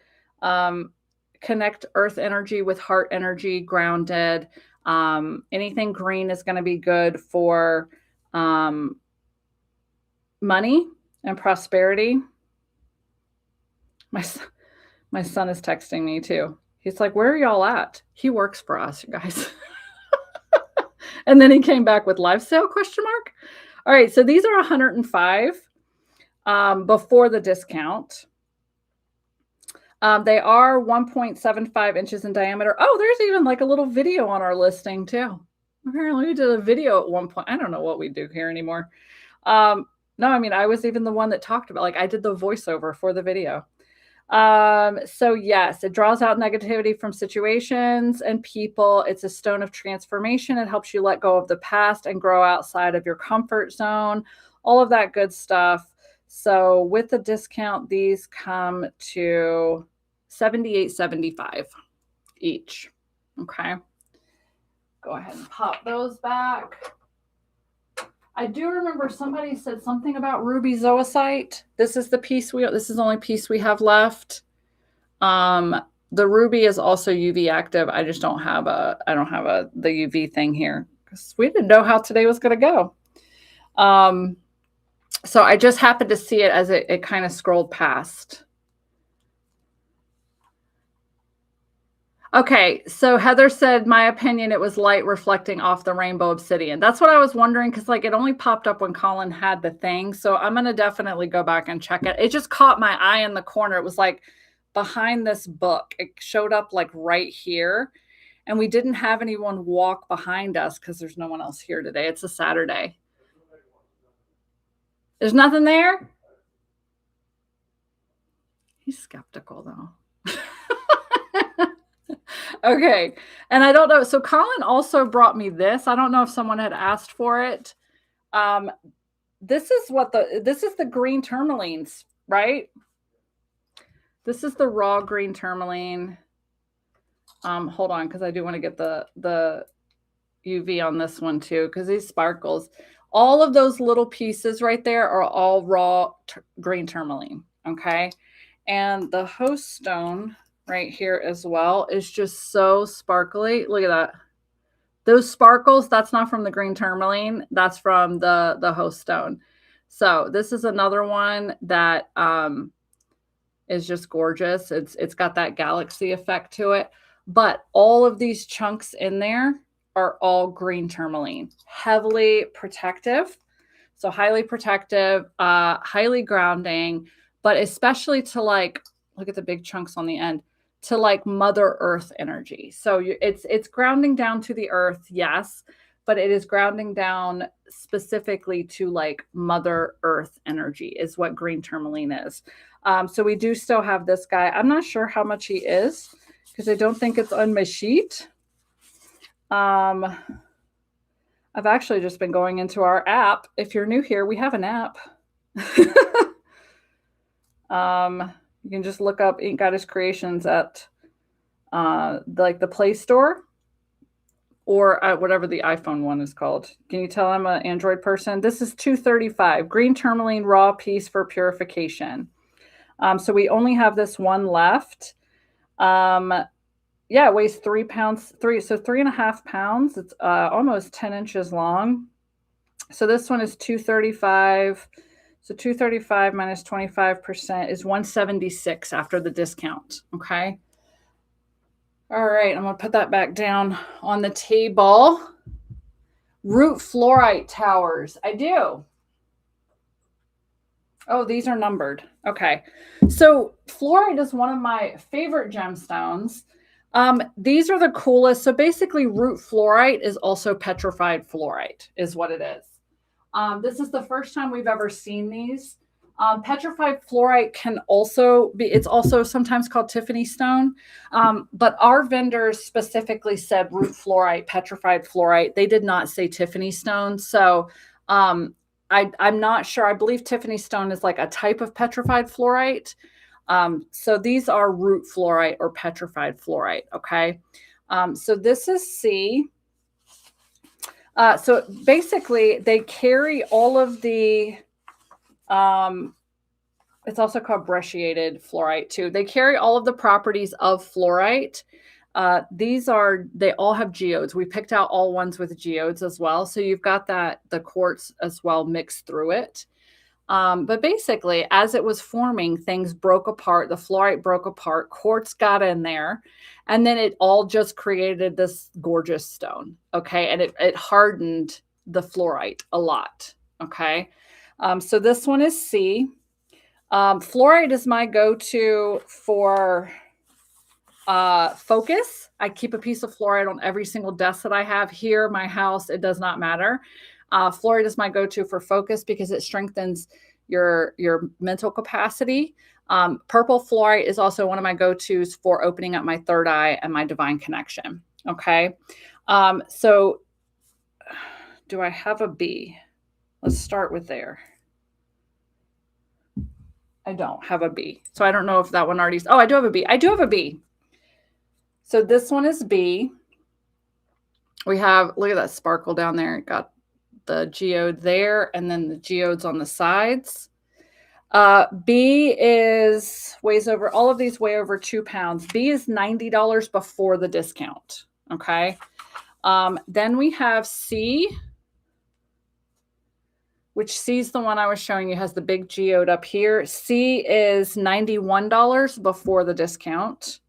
connect earth energy with heart energy, grounded. Anything green is going to be good for money and prosperity. My son is texting me too. He's like, where are y'all at? He works for us, you guys. And then he came back with live sale question mark. All right, so these are 105 before the discount. They are 1.75 inches in diameter. Oh, there's even like a little video on our listing too. Apparently we did a video at one point. I don't know what we do here anymore. No, I mean, I was even the one that talked about, like, I did the voiceover for the video. So yes, it draws out negativity from situations and people. It's a stone of transformation. It helps you let go of the past and grow outside of your comfort zone, all of that good stuff. So with the discount, these come to $78.75 each. Okay. Go ahead and pop those back. I do remember somebody said something about ruby zoisite. This is the piece this is the only piece we have left. The ruby is also UV active. I just don't have the UV thing here because we didn't know how today was going to go. So I just happened to see it as it kind of scrolled past. Okay, so Heather said, my opinion, it was light reflecting off the rainbow obsidian. That's what I was wondering because like it only popped up when Colin had the thing. So I'm going to definitely go back and check it. It just caught my eye in the corner. It was like behind this book. It showed up like right here. And we didn't have anyone walk behind us because there's no one else here today. It's a Saturday. There's nothing there? He's skeptical though. Okay. And I don't know. So Colin also brought me this. I don't know if someone had asked for it. This is the green tourmalines, right? This is the raw green tourmaline. Hold on, because I do want to get the UV on this one too, because these sparkles. All of those little pieces right there are all raw green tourmaline. Okay. And the host stone right here as well is just so sparkly. Look at that. Those sparkles, that's not from the green tourmaline. That's from the host stone. So this is another one that is just gorgeous. It's got that galaxy effect to it. But all of these chunks in there are all green tourmaline. Heavily protective. So highly protective, highly grounding, but especially to like, look at the big chunks on the end, to like Mother Earth energy. So it's grounding down to the earth, yes, but it is grounding down specifically to like Mother Earth energy is what green tourmaline is. So we do still have this guy. I'm not sure how much he is because I don't think it's on my sheet. I've actually just been going into our app. If you're new here, we have an app. You can just look up Ink Goddess Creations at like the Play Store or at whatever the iPhone one is called. Can you tell I'm an Android person? This is $235. Green tourmaline raw piece for purification. So we only have this one left. Yeah, it weighs 3 pounds, so 3.5 pounds. It's almost 10 inches long. So this one is $235. So 235 minus 25% is 176 after the discount. Okay. All right. I'm going to put that back down on the table. Root fluorite towers. I do. Oh, these are numbered. Okay. So fluorite is one of my favorite gemstones. These are the coolest. So basically root fluorite is also petrified fluorite is what it is. This is the first time we've ever seen these. Petrified fluorite can also be, it's also sometimes called Tiffany stone. But our vendors specifically said root fluorite, petrified fluorite. They did not say Tiffany stone. So I'm not sure. I believe Tiffany stone is like a type of petrified fluorite. So these are root fluorite or petrified fluorite. Okay. So this is C. So basically, they carry all of the, it's also called brecciated fluorite too. They carry all of the properties of fluorite. They all have geodes. We picked out all ones with geodes as well. So you've got the quartz as well mixed through it. But basically, as it was forming, things broke apart. The fluorite broke apart. Quartz got in there. And then it all just created this gorgeous stone. Okay. And it hardened the fluorite a lot. Okay. So this one is C. Fluorite is my go-to for focus. I keep a piece of fluorite on every single desk that I have here, my house. It does not matter. Fluorite is my go-to for focus because it strengthens your mental capacity. Purple fluorite is also one of my go-tos for opening up my third eye and my divine connection. Okay. So do I have a B? Let's start with there. I don't have a B. So I don't know if that one already. Oh, I do have a B. I do have a B. So this one is B. We have, look at that sparkle down there. It got the geode there and then the geodes on the sides. B weighs over, all of these weigh over 2 pounds. B is $90 before the discount. Okay. Then we have C, which C is the one I was showing you, has the big geode up here. C is $91 before the discount.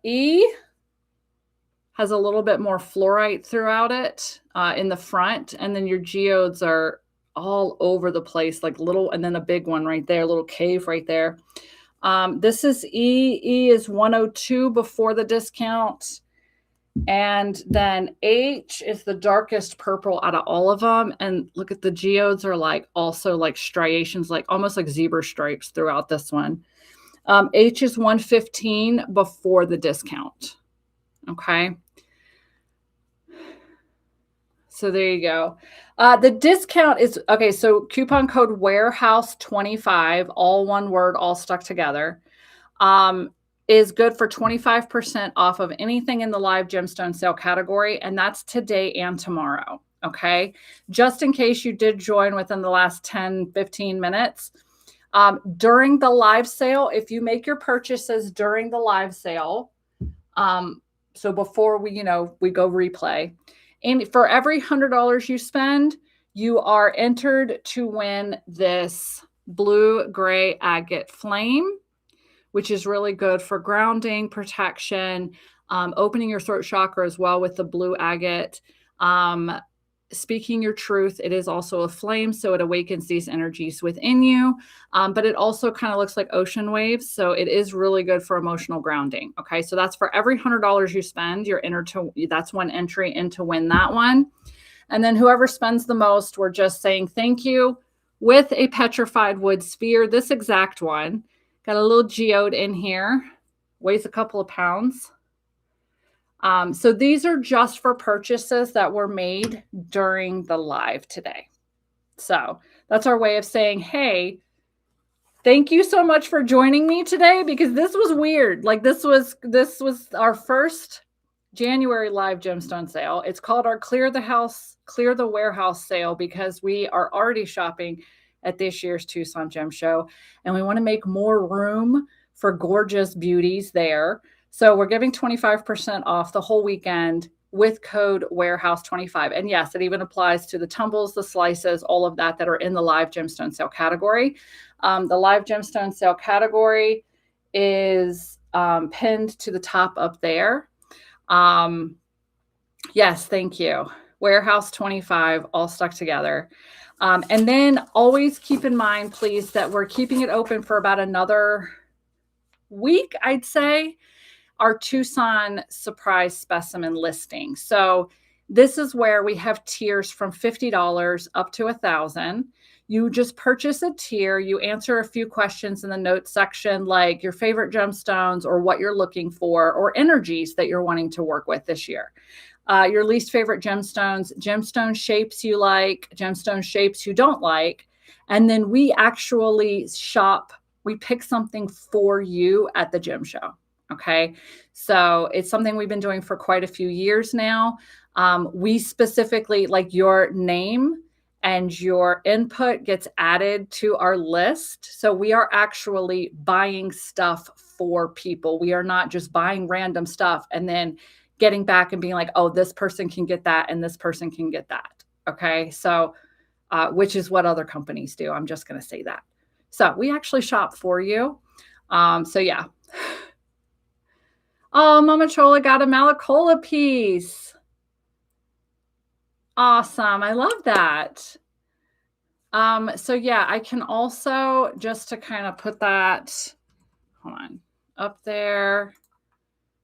E has a little bit more fluorite throughout it in the front. And then your geodes are all over the place, like little, and then a big one right there, a little cave right there. This is E. E is 102 before the discount. And then H is the darkest purple out of all of them. And look at the geodes are like also like striations, like almost like zebra stripes throughout this one. H is 115 before the discount. Okay. So there you go. The discount is, okay, so coupon code warehouse25, all one word, all stuck together, is good for 25% off of anything in the live gemstone sale category. And that's today and tomorrow. Okay. Just in case you did join within the last 10, 15 minutes, during the live sale, if you make your purchases during the live sale, so before we go replay, and for every $100 you spend, you are entered to win this blue-gray agate flame, which is really good for grounding, protection, opening your throat chakra as well with the blue agate. Speaking your truth, it is also a flame, so it awakens these energies within you. But it also kind of looks like ocean waves, so it is really good for emotional grounding. Okay, so that's for every $100 you spend, you're entered to. That's one entry in to win that one. And then whoever spends the most, we're just saying thank you with a petrified wood sphere. This exact one got a little geode in here, weighs a couple of pounds. So these are just for purchases that were made during the live today. So that's our way of saying, hey, thank you so much for joining me today, because this was weird. Like this was our first January live gemstone sale. It's called our Clear the Warehouse sale because we are already shopping at this year's Tucson Gem Show, and we want to make more room for gorgeous beauties there. So we're giving 25% off the whole weekend with code warehouse25. And yes, it even applies to the tumbles, the slices, all of that are in the live gemstone sale category. The live gemstone sale category is pinned to the top up there. Yes, thank you. Warehouse25, all stuck together. And then always keep in mind, please, that we're keeping it open for about another week, I'd say. Our Tucson surprise specimen listing. So this is where we have tiers from $50 up to $1,000. You just purchase a tier, you answer a few questions in the notes section, like your favorite gemstones or what you're looking for, or energies that you're wanting to work with this year. Your least favorite gemstones, gemstone shapes you like, gemstone shapes you don't like. And then we actually we pick something for you at the gem show. Okay. So it's something we've been doing for quite a few years now. We specifically, like, your name and your input gets added to our list. So we are actually buying stuff for people. We are not just buying random stuff and then getting back and being like, oh, this person can get that and this person can get that. Okay. So, which is what other companies do. I'm just going to say that. So we actually shop for you. So yeah. Oh, Mama Chola got a Malacola piece. Awesome. I love that. So yeah, I can also, just to kind of put that, hold on, up there.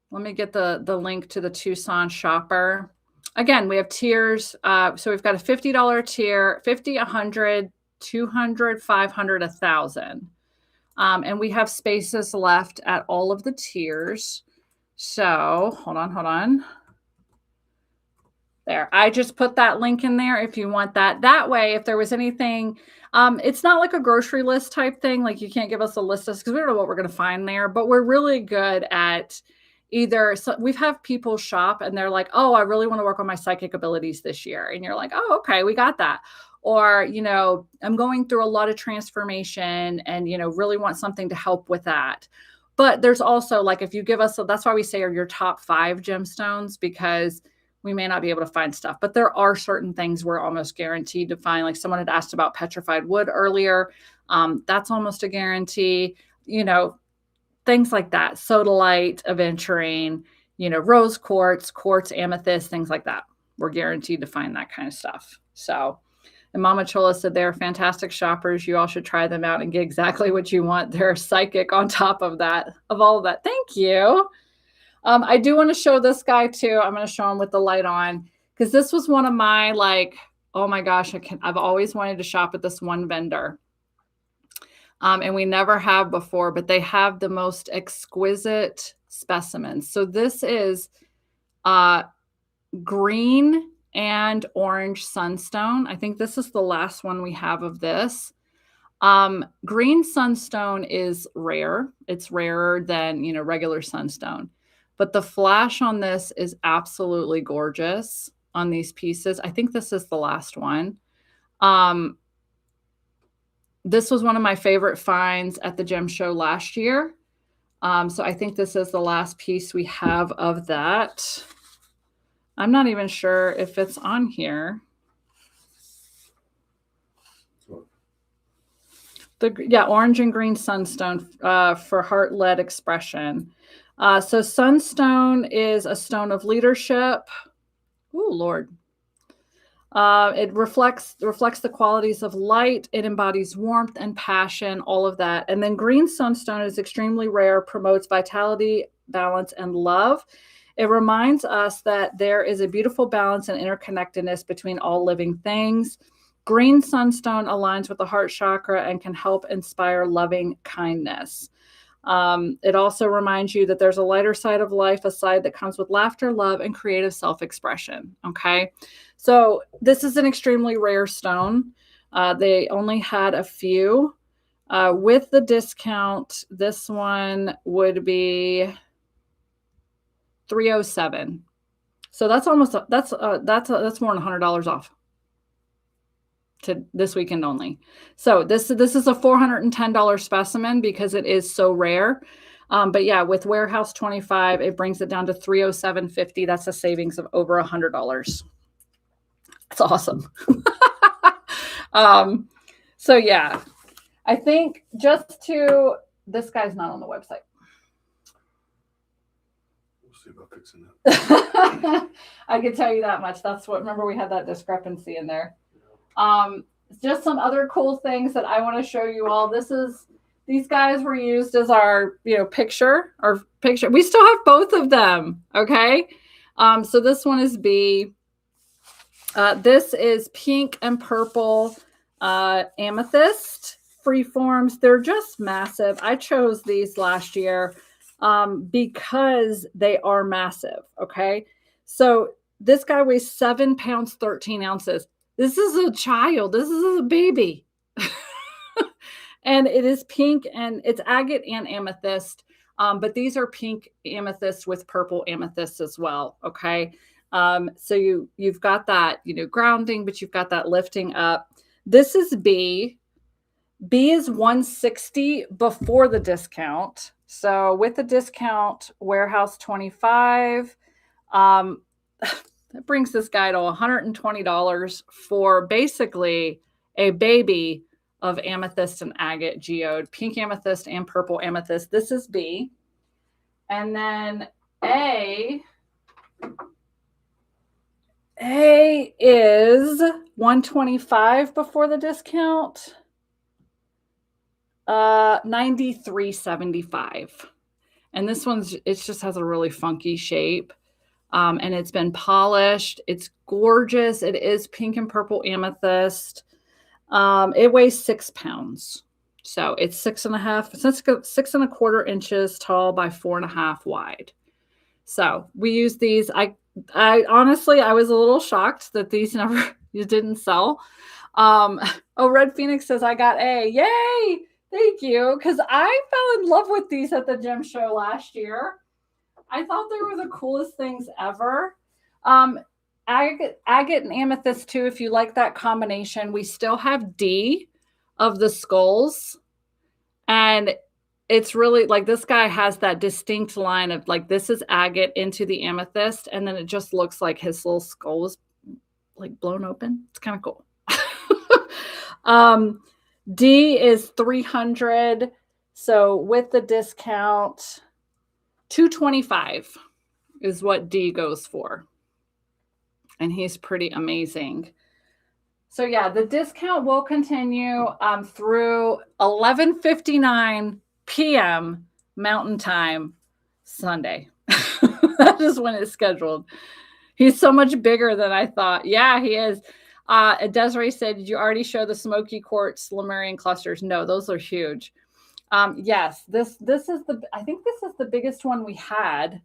Let me get the link to the Tucson shopper. Again, we have tiers. So we've got a $50 tier, 50, 100, 200, 500, 1,000. And we have spaces left at all of the tiers. So hold on. There, I just put that link in there if you want that. That way, if there was anything, it's not like a grocery list type thing. Like, you can't give us a list because we don't know what we're going to find there, but we're really good at either. So we've had people shop and they're like, oh, I really want to work on my psychic abilities this year. And you're like, oh, okay, we got that. Or, I'm going through a lot of transformation and, really want something to help with that. But there's also, like, if you give us, that's why we say are your top 5 gemstones, because we may not be able to find stuff, but there are certain things we're almost guaranteed to find. Like, someone had asked about petrified wood earlier. That's almost a guarantee, things like that. Sodalite, aventurine, rose quartz, amethyst, things like that. We're guaranteed to find that kind of stuff. So, and Mama Chola said they're fantastic shoppers. You all should try them out and get exactly what you want. They're psychic on top of that, of all of that. Thank you. I do want to show this guy too. I'm going to show him with the light on, because this was one of my, like, oh my gosh, I've always wanted to shop at this one vendor. And we never have before, but they have the most exquisite specimens. So this is green and orange sunstone. I think this is the last one we have of this. Green sunstone is rare. It's rarer than, regular sunstone. But the flash on this is absolutely gorgeous on these pieces. I think this is the last one. This was one of my favorite finds at the gem show last year. So I think this is the last piece we have of that. I'm not even sure if it's on here. Orange and green sunstone for heart-led expression. So sunstone is a stone of leadership. Oh, Lord. It reflects the qualities of light. It embodies warmth and passion, all of that. And then green sunstone is extremely rare, promotes vitality, balance, and love. It reminds us that there is a beautiful balance and interconnectedness between all living things. Green sunstone aligns with the heart chakra and can help inspire loving kindness. It also reminds you that there's a lighter side of life, a side that comes with laughter, love, and creative self-expression. Okay. So this is an extremely rare stone. They only had a few. With the discount, this one would be $307. So that's almost that's more than $100 off to this weekend only. So this is a $410 specimen because it is so rare. But yeah, with Warehouse 25, it brings it down to $307.50. That's a savings of over $100. It's awesome. So yeah, I think this guy's not on the website. We'll see about fixing that. I can tell you that much. Remember we had that discrepancy in there. Just some other cool things that I want to show you all. These guys were used as our, picture. We still have both of them. Okay. So this one is B. This is pink and purple amethyst freeforms. They're just massive. I chose these last year because they are massive. Okay. So this guy weighs 7 pounds, 13 ounces. This is a child. This is a baby. And it is pink, and it's agate and amethyst. But these are pink amethyst with purple amethyst as well. Okay. So you've got that, grounding, but you've got that lifting up. This is B. B is 160 before the discount. So with the discount, warehouse 25. That brings this guy to $120 for basically a baby of amethyst and agate geode, pink amethyst and purple amethyst. This is B. And then A is 125 before the discount. 93.75. And this it just has a really funky shape. And it's been polished. It's gorgeous. It is pink and purple amethyst. It weighs 6 pounds. So it's 6.25 inches tall by 4.5 wide. So we use these. I honestly, I was a little shocked that these didn't sell. Red Phoenix says, I got A. Yay! Thank you. Because I fell in love with these at the gem show last year. I thought they were the coolest things ever. Agate and amethyst too, if you like that combination. We still have D of the skulls. And it's really like this guy has that distinct line of like, this is agate into the amethyst. And then it just looks like his little skull was like blown open. It's kind of cool. D is 300. So with the discount, 225 is what D goes for. And he's pretty amazing. So yeah, the discount will continue through 11:59 p.m. Mountain Time Sunday. That is when it's scheduled. He's so much bigger than I thought. Yeah, he is. Desiree said, did you already show the smoky quartz Lemurian clusters? No, those are huge. Yes, this is I think this is the biggest one we had.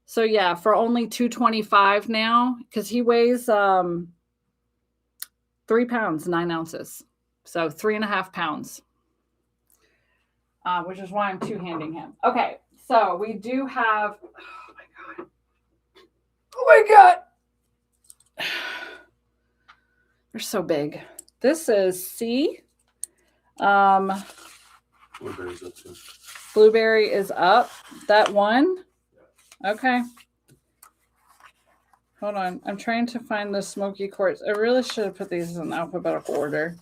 So yeah, for only $225 now, because he weighs 3 pounds, 9 ounces. So 3.5 pounds, which is why I'm two-handing him. Okay, so we do have, oh my God. They're so big. This is C. Blueberry's up too. Blueberry is up. That one? Okay. Hold on. I'm trying to find the smoky quartz. I really should have put these in alphabetical order.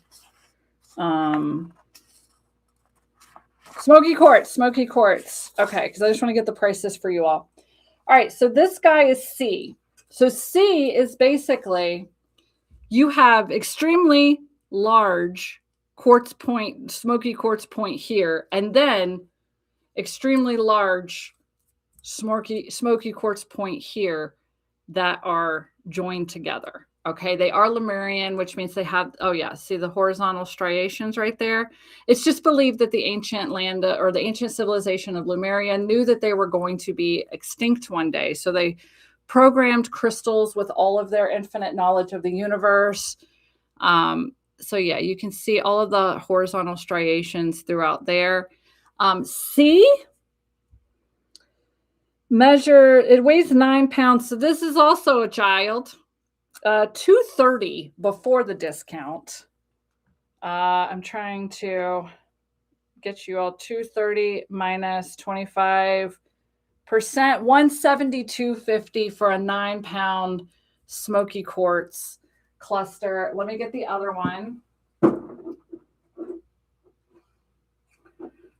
Smoky quartz. Okay, because I just want to get the prices for you all. All right, so this guy is C. So C is basically, you have extremely large quartz point, smoky quartz point here, and then extremely large smoky quartz point here that are joined together. Okay, they are Lemurian, which means they have, oh yeah, see the horizontal striations right there? It's just believed that the ancient land or the ancient civilization of Lemuria knew that they were going to be extinct one day. So they programmed crystals with all of their infinite knowledge of the universe. So yeah, you can see all of the horizontal striations throughout there. C, it weighs 9 pounds. So this is also a child. 230 before the discount. I'm trying to get you all 230 minus 25%, 172.50 for a 9-pound smoky quartz cluster. Let me get the other one.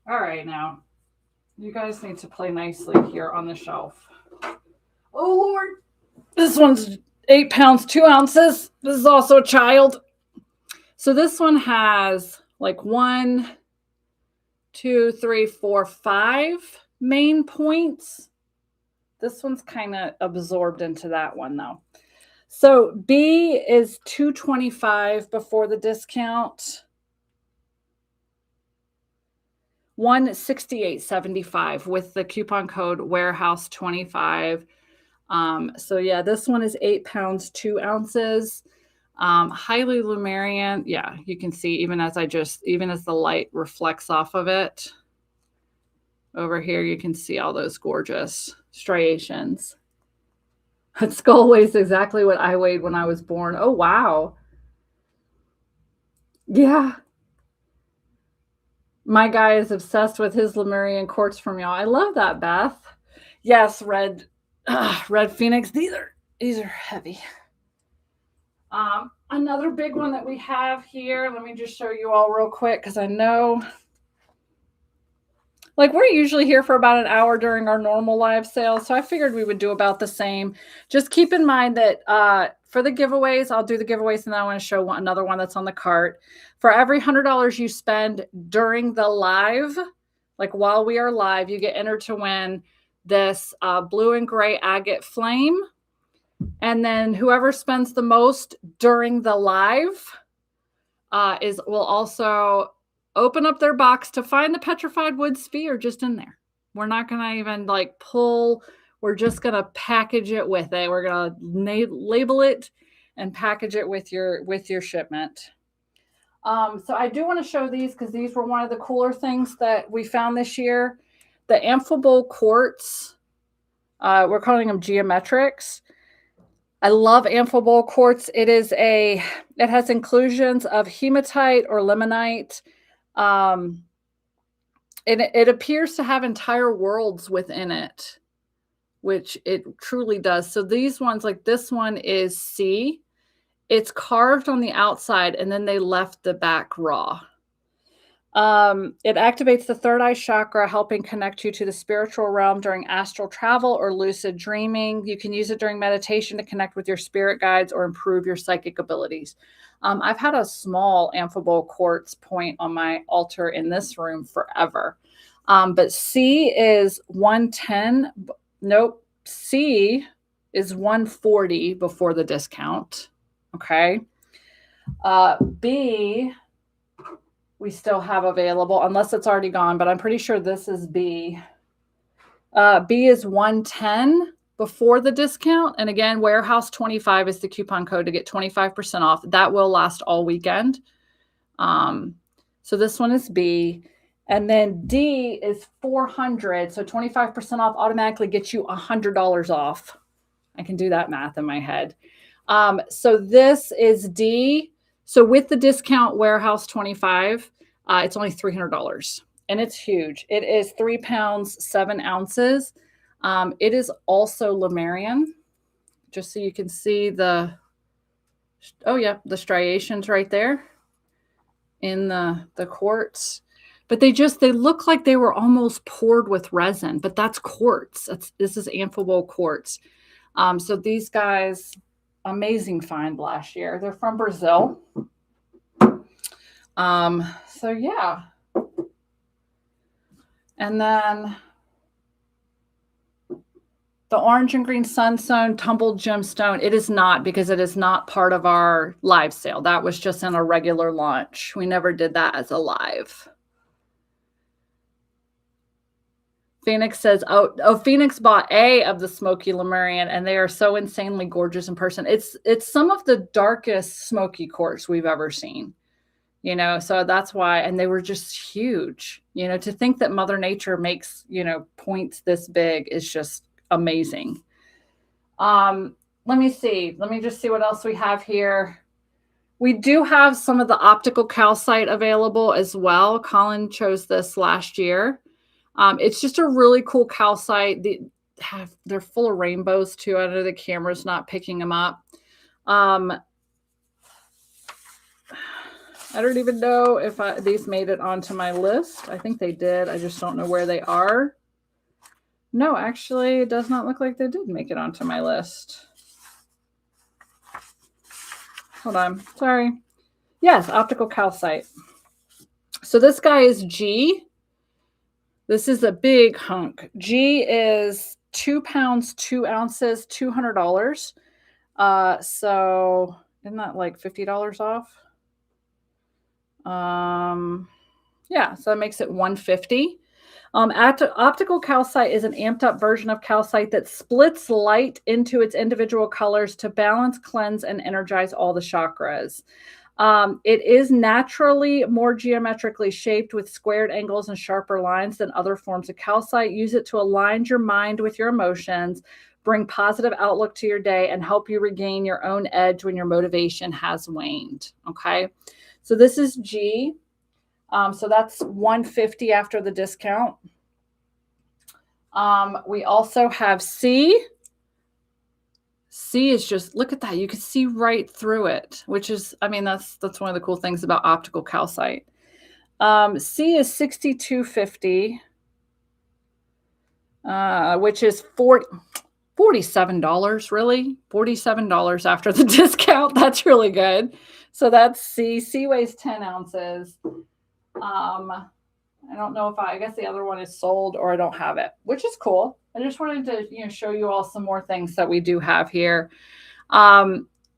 All right, now you guys need to play nicely here on the shelf. Oh Lord, this one's 8 pounds, 2 ounces. This is also a child. So this one has like 1, 2, 3, 4, 5 main points. This one's kind of absorbed into that one though. So B is 225 before the discount. 168.75 with the coupon code warehouse 25. So yeah, this one is 8 pounds, 2 ounces. Highly Lemurian. Yeah, you can see even as the light reflects off of it over here, you can see all those gorgeous striations. Skull weighs exactly what I weighed when I was born. Oh, wow. Yeah. My guy is obsessed with his Lemurian quartz from y'all. I love that, Beth. Yes, red Phoenix. These are heavy. Another big one that we have here. Let me just show you all real quick because I know, like, we're usually here for about an hour during our normal live sales, so I figured we would do about the same. Just keep in mind that for the giveaways, I'll do the giveaways, and then I want to show another one that's on the cart. For every $100 you spend during the live, like while we are live, you get entered to win this blue and gray agate flame. And then whoever spends the most during the live will also open up their box to find the petrified wood sphere just in there. We're not going to even like pull. We're just going to package it with it. We're going to label it and package it with your shipment. So I do want to show these because these were one of the cooler things that we found this year. The amphibole quartz. We're calling them geometrics. I love amphibole quartz. It has inclusions of hematite or limonite. It appears to have entire worlds within it, which it truly does. So these ones, like this one is C. It's carved on the outside, and then they left the back raw. It activates the third eye chakra, helping connect you to the spiritual realm during astral travel or lucid dreaming. You can use it during meditation to connect with your spirit guides or improve your psychic abilities. I've had a small amphibole quartz point on my altar in this room forever. But C is 110. Nope. C is 140 before the discount. Okay. B, we still have available, unless it's already gone, but I'm pretty sure this is B. B is 110 before the discount. And again, Warehouse 25 is the coupon code to get 25% off. That will last all weekend. So this one is B. And then D is 400. So 25% off automatically gets you $100 off. I can do that math in my head. So this is D. So with the discount Warehouse 25, it's only $300, and it's huge. It is 3 pounds, 7 ounces. It is also Lemurian, just so you can see the striations right there in the quartz. But they look like they were almost poured with resin, but that's quartz. This is amphibole quartz. So these guys, amazing find last year. They're from Brazil. So yeah. And then the orange and green sunstone tumbled gemstone. It is not, because it is not part of our live sale. That was just in a regular launch. We never did that as a live. Phoenix says, Phoenix bought A of the smoky Lemurian, and they are so insanely gorgeous in person. It's some of the darkest smoky quartz we've ever seen, so that's why. And they were just huge, to think that Mother Nature makes, points this big is just amazing. Let me see. Let me just see what else we have here. We do have some of the optical calcite available as well. Colin chose this last year. It's just a really cool calcite. They're full of rainbows too. I know the camera's not picking them up. I don't even know if these made it onto my list. I think they did. I just don't know where they are. No, actually, it does not look like they did make it onto my list. Hold on. Sorry. Yes, optical calcite. So this guy is G. This is a big hunk. G is 2 pounds, 2 ounces, $200. So isn't that like $50 off? Yeah, so that makes it $150. Optical calcite is an amped up version of calcite that splits light into its individual colors to balance, cleanse, and energize all the chakras. It is naturally more geometrically shaped with squared angles and sharper lines than other forms of calcite. Use it to align your mind with your emotions, bring positive outlook to your day, and help you regain your own edge when your motivation has waned. Okay. So this is G. So that's $150 after the discount. We also have C. C is just, look at that. You can see right through it, which is, I mean, that's one of the cool things about optical calcite. C is $62.50, which is $47, really? $47 after the discount. That's really good. So that's C. C weighs 10 ounces. I don't know if I guess the other one is sold or I don't have it, which is cool. I just wanted to, show you all some more things that we do have here.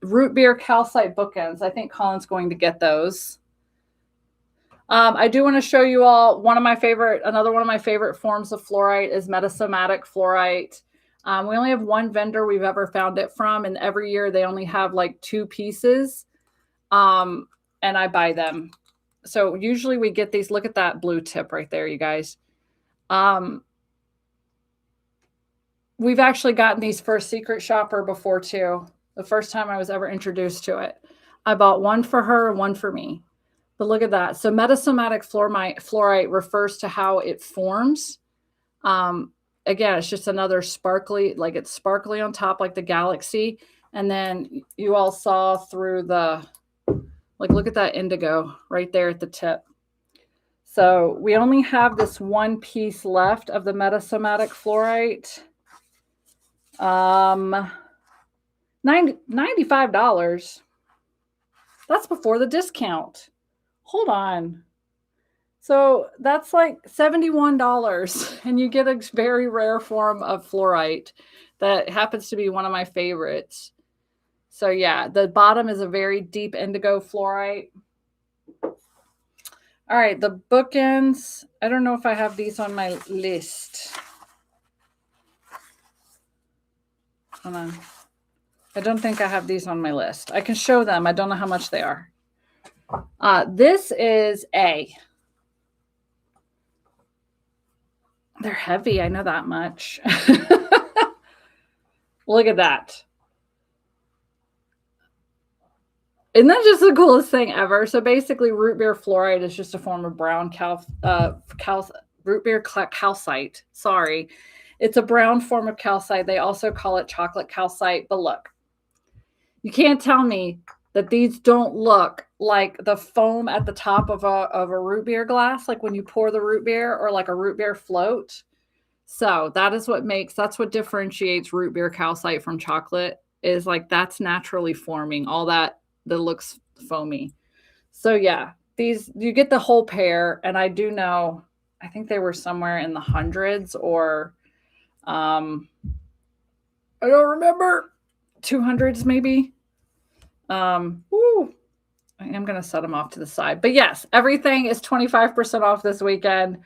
Root beer calcite bookends. I think Colin's going to get those. I do want to show you all another one of my favorite forms of fluorite is metasomatic fluorite. We only have one vendor we've ever found it from, and every year they only have like 2 pieces. And I buy them. So usually we get these. Look at that blue tip right there, you guys. We've actually gotten these for a secret shopper before too. The first time I was ever introduced to it. I bought one for her and one for me. But look at that. So metasomatic fluorite refers to how it forms. Again, it's just another sparkly, like it's sparkly on top like the galaxy. And then you all saw through the, like, look at that indigo right there at the tip. So we only have this one piece left of the metasomatic fluorite. $95. That's before the discount. Hold on. So that's like $71, and you get a very rare form of fluorite that happens to be one of my favorites. So yeah, the bottom is a very deep indigo fluorite. All right, the bookends. I don't know if I have these on my list. Hold on. I don't think I have these on my list. I can show them. I don't know how much they are. This is A. They're heavy. I know that much. Look at that. Isn't that just the coolest thing ever? So basically, root beer fluorite is just a form of brown root beer calcite. Sorry. It's a brown form of calcite. They also call it chocolate calcite. But look, you can't tell me that these don't look like the foam at the top of a root beer glass, like when you pour the root beer, or like a root beer float. So that's what differentiates root beer calcite from chocolate, is like that's naturally forming all that looks foamy. So yeah, these, you get the whole pair. And I do know, I think they were somewhere in the hundreds, or I don't remember, 200s maybe. I'm going to set them off to the side. But yes, everything is 25% off this weekend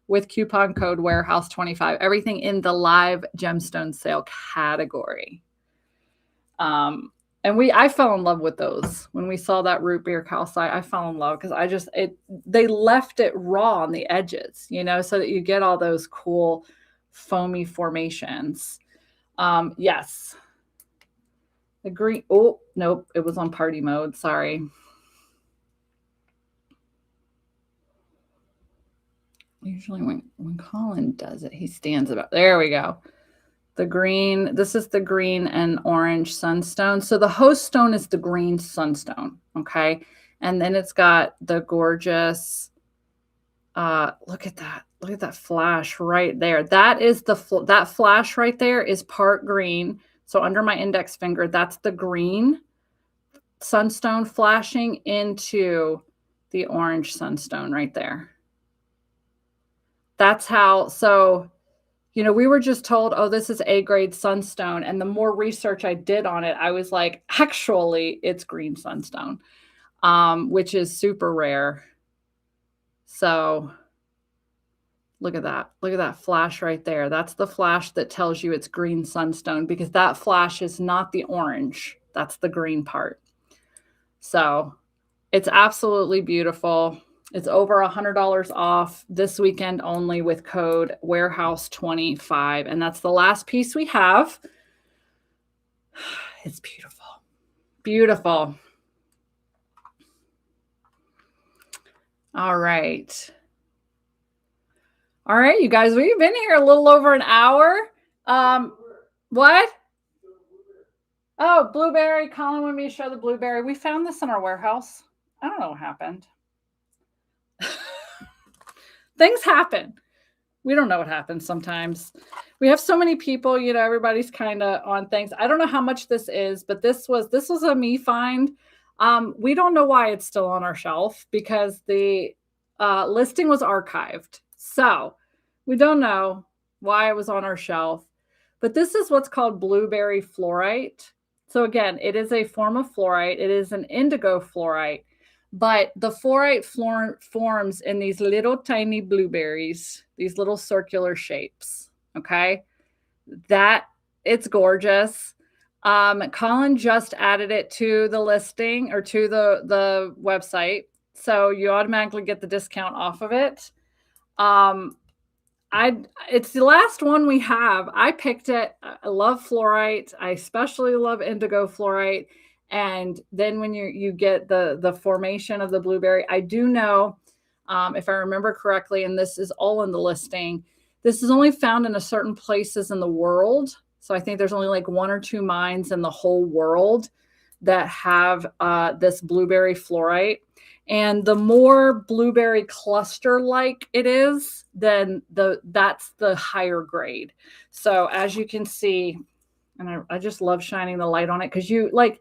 with coupon code warehouse25. Everything in the live gemstone sale category. And I fell in love with those. When we saw that root beer calcite, I fell in love because they left it raw on the edges, so that you get all those cool foamy formations. Yes. The green, oh, nope, it was on party mode. Sorry. Usually when Colin does it, he stands about, there we go. The green, this is the green and orange sunstone. So the host stone is the green sunstone, okay? And then it's got the gorgeous, look at that. Look at that flash right there. That is that flash right there is part green. So under my index finger, that's the green sunstone flashing into the orange sunstone right there. That's how, so, we were just told, oh, this is A-grade sunstone. And the more research I did on it, I was like, actually, it's green sunstone, which is super rare. So look at that. Look at that flash right there. That's the flash that tells you it's green sunstone, because that flash is not the orange. That's the green part. So it's absolutely beautiful. It's over $100 off this weekend only with code warehouse25. And that's the last piece we have. It's beautiful. Beautiful. All right. All right, you guys, we've been here a little over an hour. What? Oh, blueberry. Colin wanted me to show the blueberry. We found this in our warehouse. I don't know what happened. Things happen. We don't know what happens sometimes. We have so many people, you know, everybody's kind of on things. I don't know how much this is, but this was a me find. We don't know why it's still on our shelf because the listing was archived. So we don't know why it was on our shelf. But this is what's called blueberry fluorite. So again, it is a form of fluorite. It is an indigo fluorite. But the fluorite forms in these little tiny blueberries, these little circular shapes. Okay. That it's gorgeous. Colin just added it to the listing or to the website. So you automatically get the discount off of it. It's the last one we have. I picked it. I love fluorite. I especially love indigo fluorite. And then when you get the formation of the blueberry, I do know, if I remember correctly, and this is all in the listing, this is only found in a certain places in the world. So I think there's only like 1 or 2 mines in the whole world that have this blueberry fluorite. And the more blueberry cluster-like it is, then that's the higher grade. So as you can see, and I just love shining the light on it because you like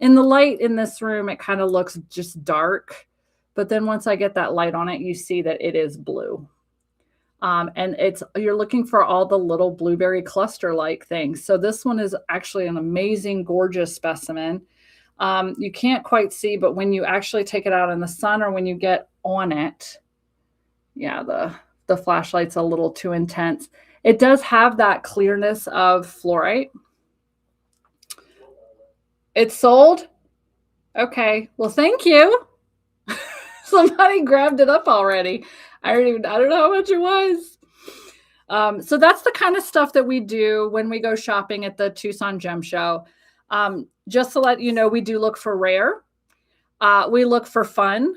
in the light in this room, it kind of looks just dark. But then once I get that light on it, you see that it is blue. And you're looking for all the little blueberry cluster-like things. So this one is actually an amazing, gorgeous specimen. You can't quite see, but when you actually take it out in the sun or when you get on it, yeah, the flashlight's a little too intense. It does have that clearness of fluorite. It's sold? Okay. Well, thank you. Somebody grabbed it up already. I don't know how much it was. So that's the kind of stuff that we do when we go shopping at the Tucson Gem Show. Just to let you know, we do look for rare. We look for fun,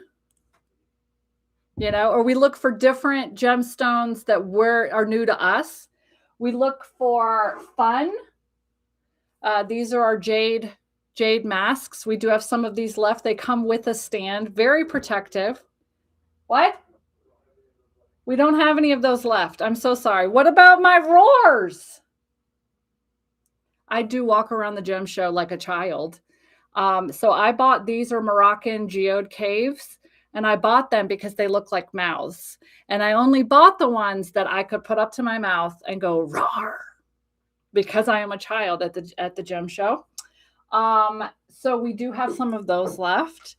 you know, or we look for different gemstones that are new to us. We look for fun. These are our jade masks. We do have some of these left. They come with a stand, very protective. What? We don't have any of those left. I'm so sorry. What about my roars? I do walk around the gem show like a child. So I bought, these are Moroccan geode caves, and I bought them because they look like mouths. And I only bought the ones that I could put up to my mouth and go roar because I am a child at the gem show. So we do have some of those left.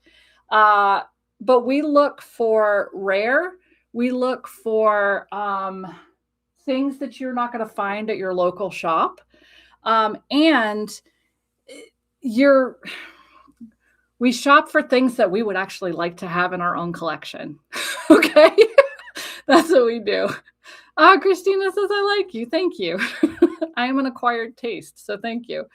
But we look for rare. We look for things that you're not going to find at your local shop. And we shop for things that we would actually like to have in our own collection. Okay. That's what we do. Christina says, I like you. Thank you. I am an acquired taste. So thank you.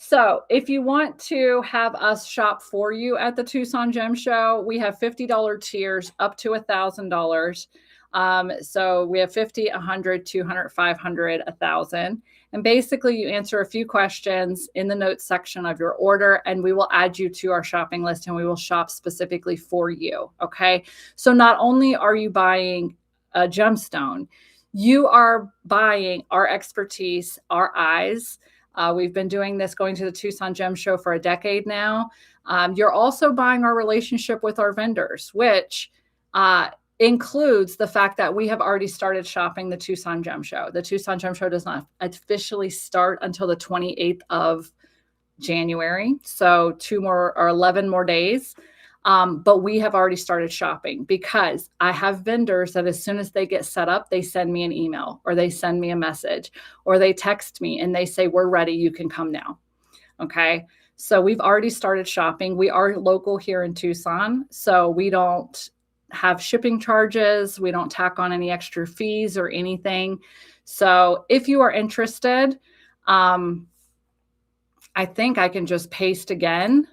So if you want to have us shop for you at the Tucson Gem Show, we have $50 tiers up to $1,000. So we have 50, 100, 200, 500, 1,000. And basically you answer a few questions in the notes section of your order, and we will add you to our shopping list and we will shop specifically for you. Okay. So not only are you buying a gemstone, you are buying our expertise, our eyes. We've been doing this, going to the Tucson Gem Show for a decade now. You're also buying our relationship with our vendors, which includes the fact that we have already started shopping the Tucson Gem Show. The Tucson Gem Show does not officially start until the 28th of January. So 11 more days. But we have already started shopping because I have vendors that as soon as they get set up, they send me an email or they send me a message or they text me and they say, we're ready. You can come now. Okay. So we've already started shopping. We are local here in Tucson. So we don't have shipping charges. We don't tack on any extra fees or anything. So if you are interested, I think I can just paste again.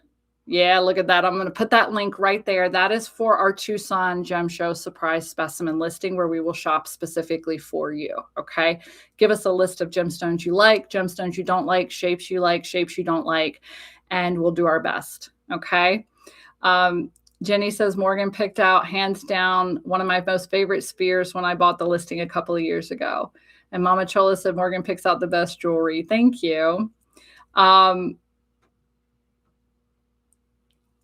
Yeah, look at that. I'm going to put that link right there. That is for our Tucson Gem Show surprise specimen listing where we will shop specifically for you. Okay. Give us a list of gemstones you like, gemstones you don't like, shapes you like, shapes you don't like, and we'll do our best. Okay. Jenny says Morgan picked out, hands down, one of my most favorite spears when I bought the listing a couple of years ago. And Mama Chola said Morgan picks out the best jewelry. Thank you.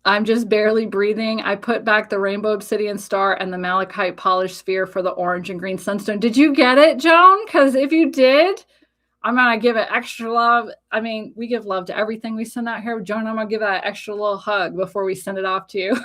I'm just barely breathing. I put back the rainbow obsidian star and the malachite polished sphere for the orange and green sunstone. Did you get it, Joan? Because if you did, I'm going to give it extra love. I mean, we give love to everything we send out here. Joan, I'm going to give that extra little hug before we send it off to you.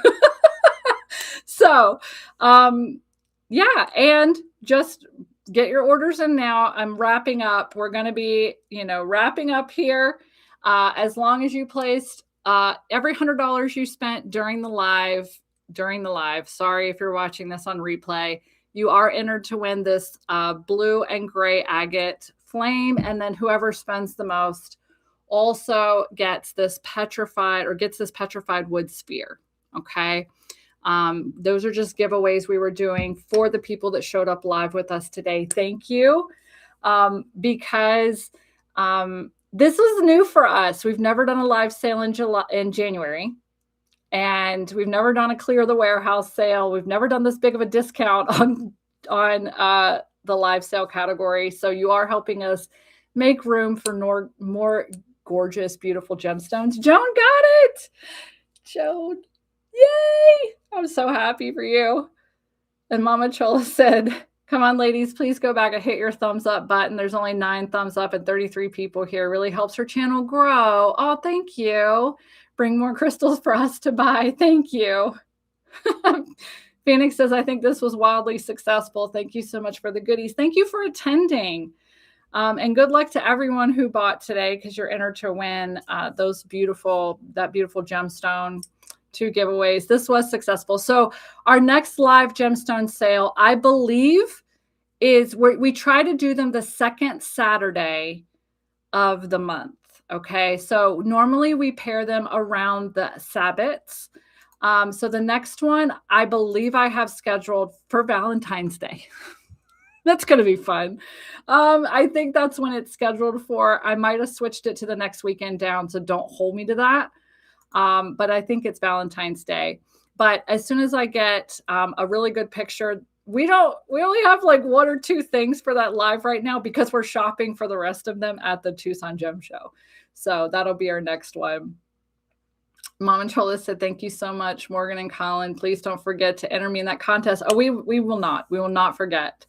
So, yeah, and just get your orders in now. I'm wrapping up. We're going to be, wrapping up here. As long as you placed every $100 you spent during the live, sorry if you're watching this on replay, you are entered to win this blue and gray agate flame. And then whoever spends the most also gets this petrified wood spear. Okay. Those are just giveaways we were doing for the people that showed up live with us today. Thank you. Because this was new for us. We've never done a live sale in January, and we've never done a clear the warehouse sale. We've never done this big of a discount on the live sale category. So you are helping us make room for more gorgeous, beautiful gemstones. Joan got it. Joan, yay! I'm so happy for you. And Mama Chola said, come on, ladies, please go back and hit your thumbs up button. There's only 9 thumbs up and 33 people here. It really helps her channel grow. Oh, thank you. Bring more crystals for us to buy. Thank you. Phoenix says, I think this was wildly successful. Thank you so much for the goodies. Thank you for attending. And good luck to everyone who bought today, because you're entered to win that beautiful gemstone. 2 giveaways. This was successful. So our next live gemstone sale, I believe, is we try to do them the second Saturday of the month. Okay. So normally we pair them around the Sabbats. So the next one, I believe I have scheduled for Valentine's Day. That's going to be fun. I think that's when it's scheduled for. I might have switched it to the next weekend down, so don't hold me to that. But I think it's Valentine's Day. But as soon as I get a really good picture, we only have like 1 or 2 things for that live right now because we're shopping for the rest of them at the Tucson Gem Show. So that'll be our next one. Mom and Chola said, thank you so much, Morgan and Colin. Please don't forget to enter me in that contest. Oh, we will not. We will not forget.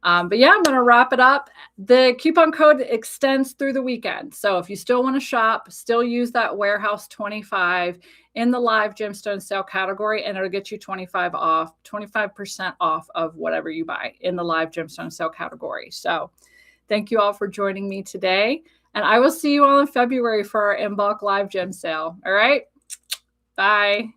But yeah, I'm going to wrap it up. The coupon code extends through the weekend. So if you still want to shop, still use that Warehouse 25 in the live gemstone sale category, and it'll get you 25% off of whatever you buy in the live gemstone sale category. So thank you all for joining me today. And I will see you all in February for our in bulk live gem sale. All right. Bye.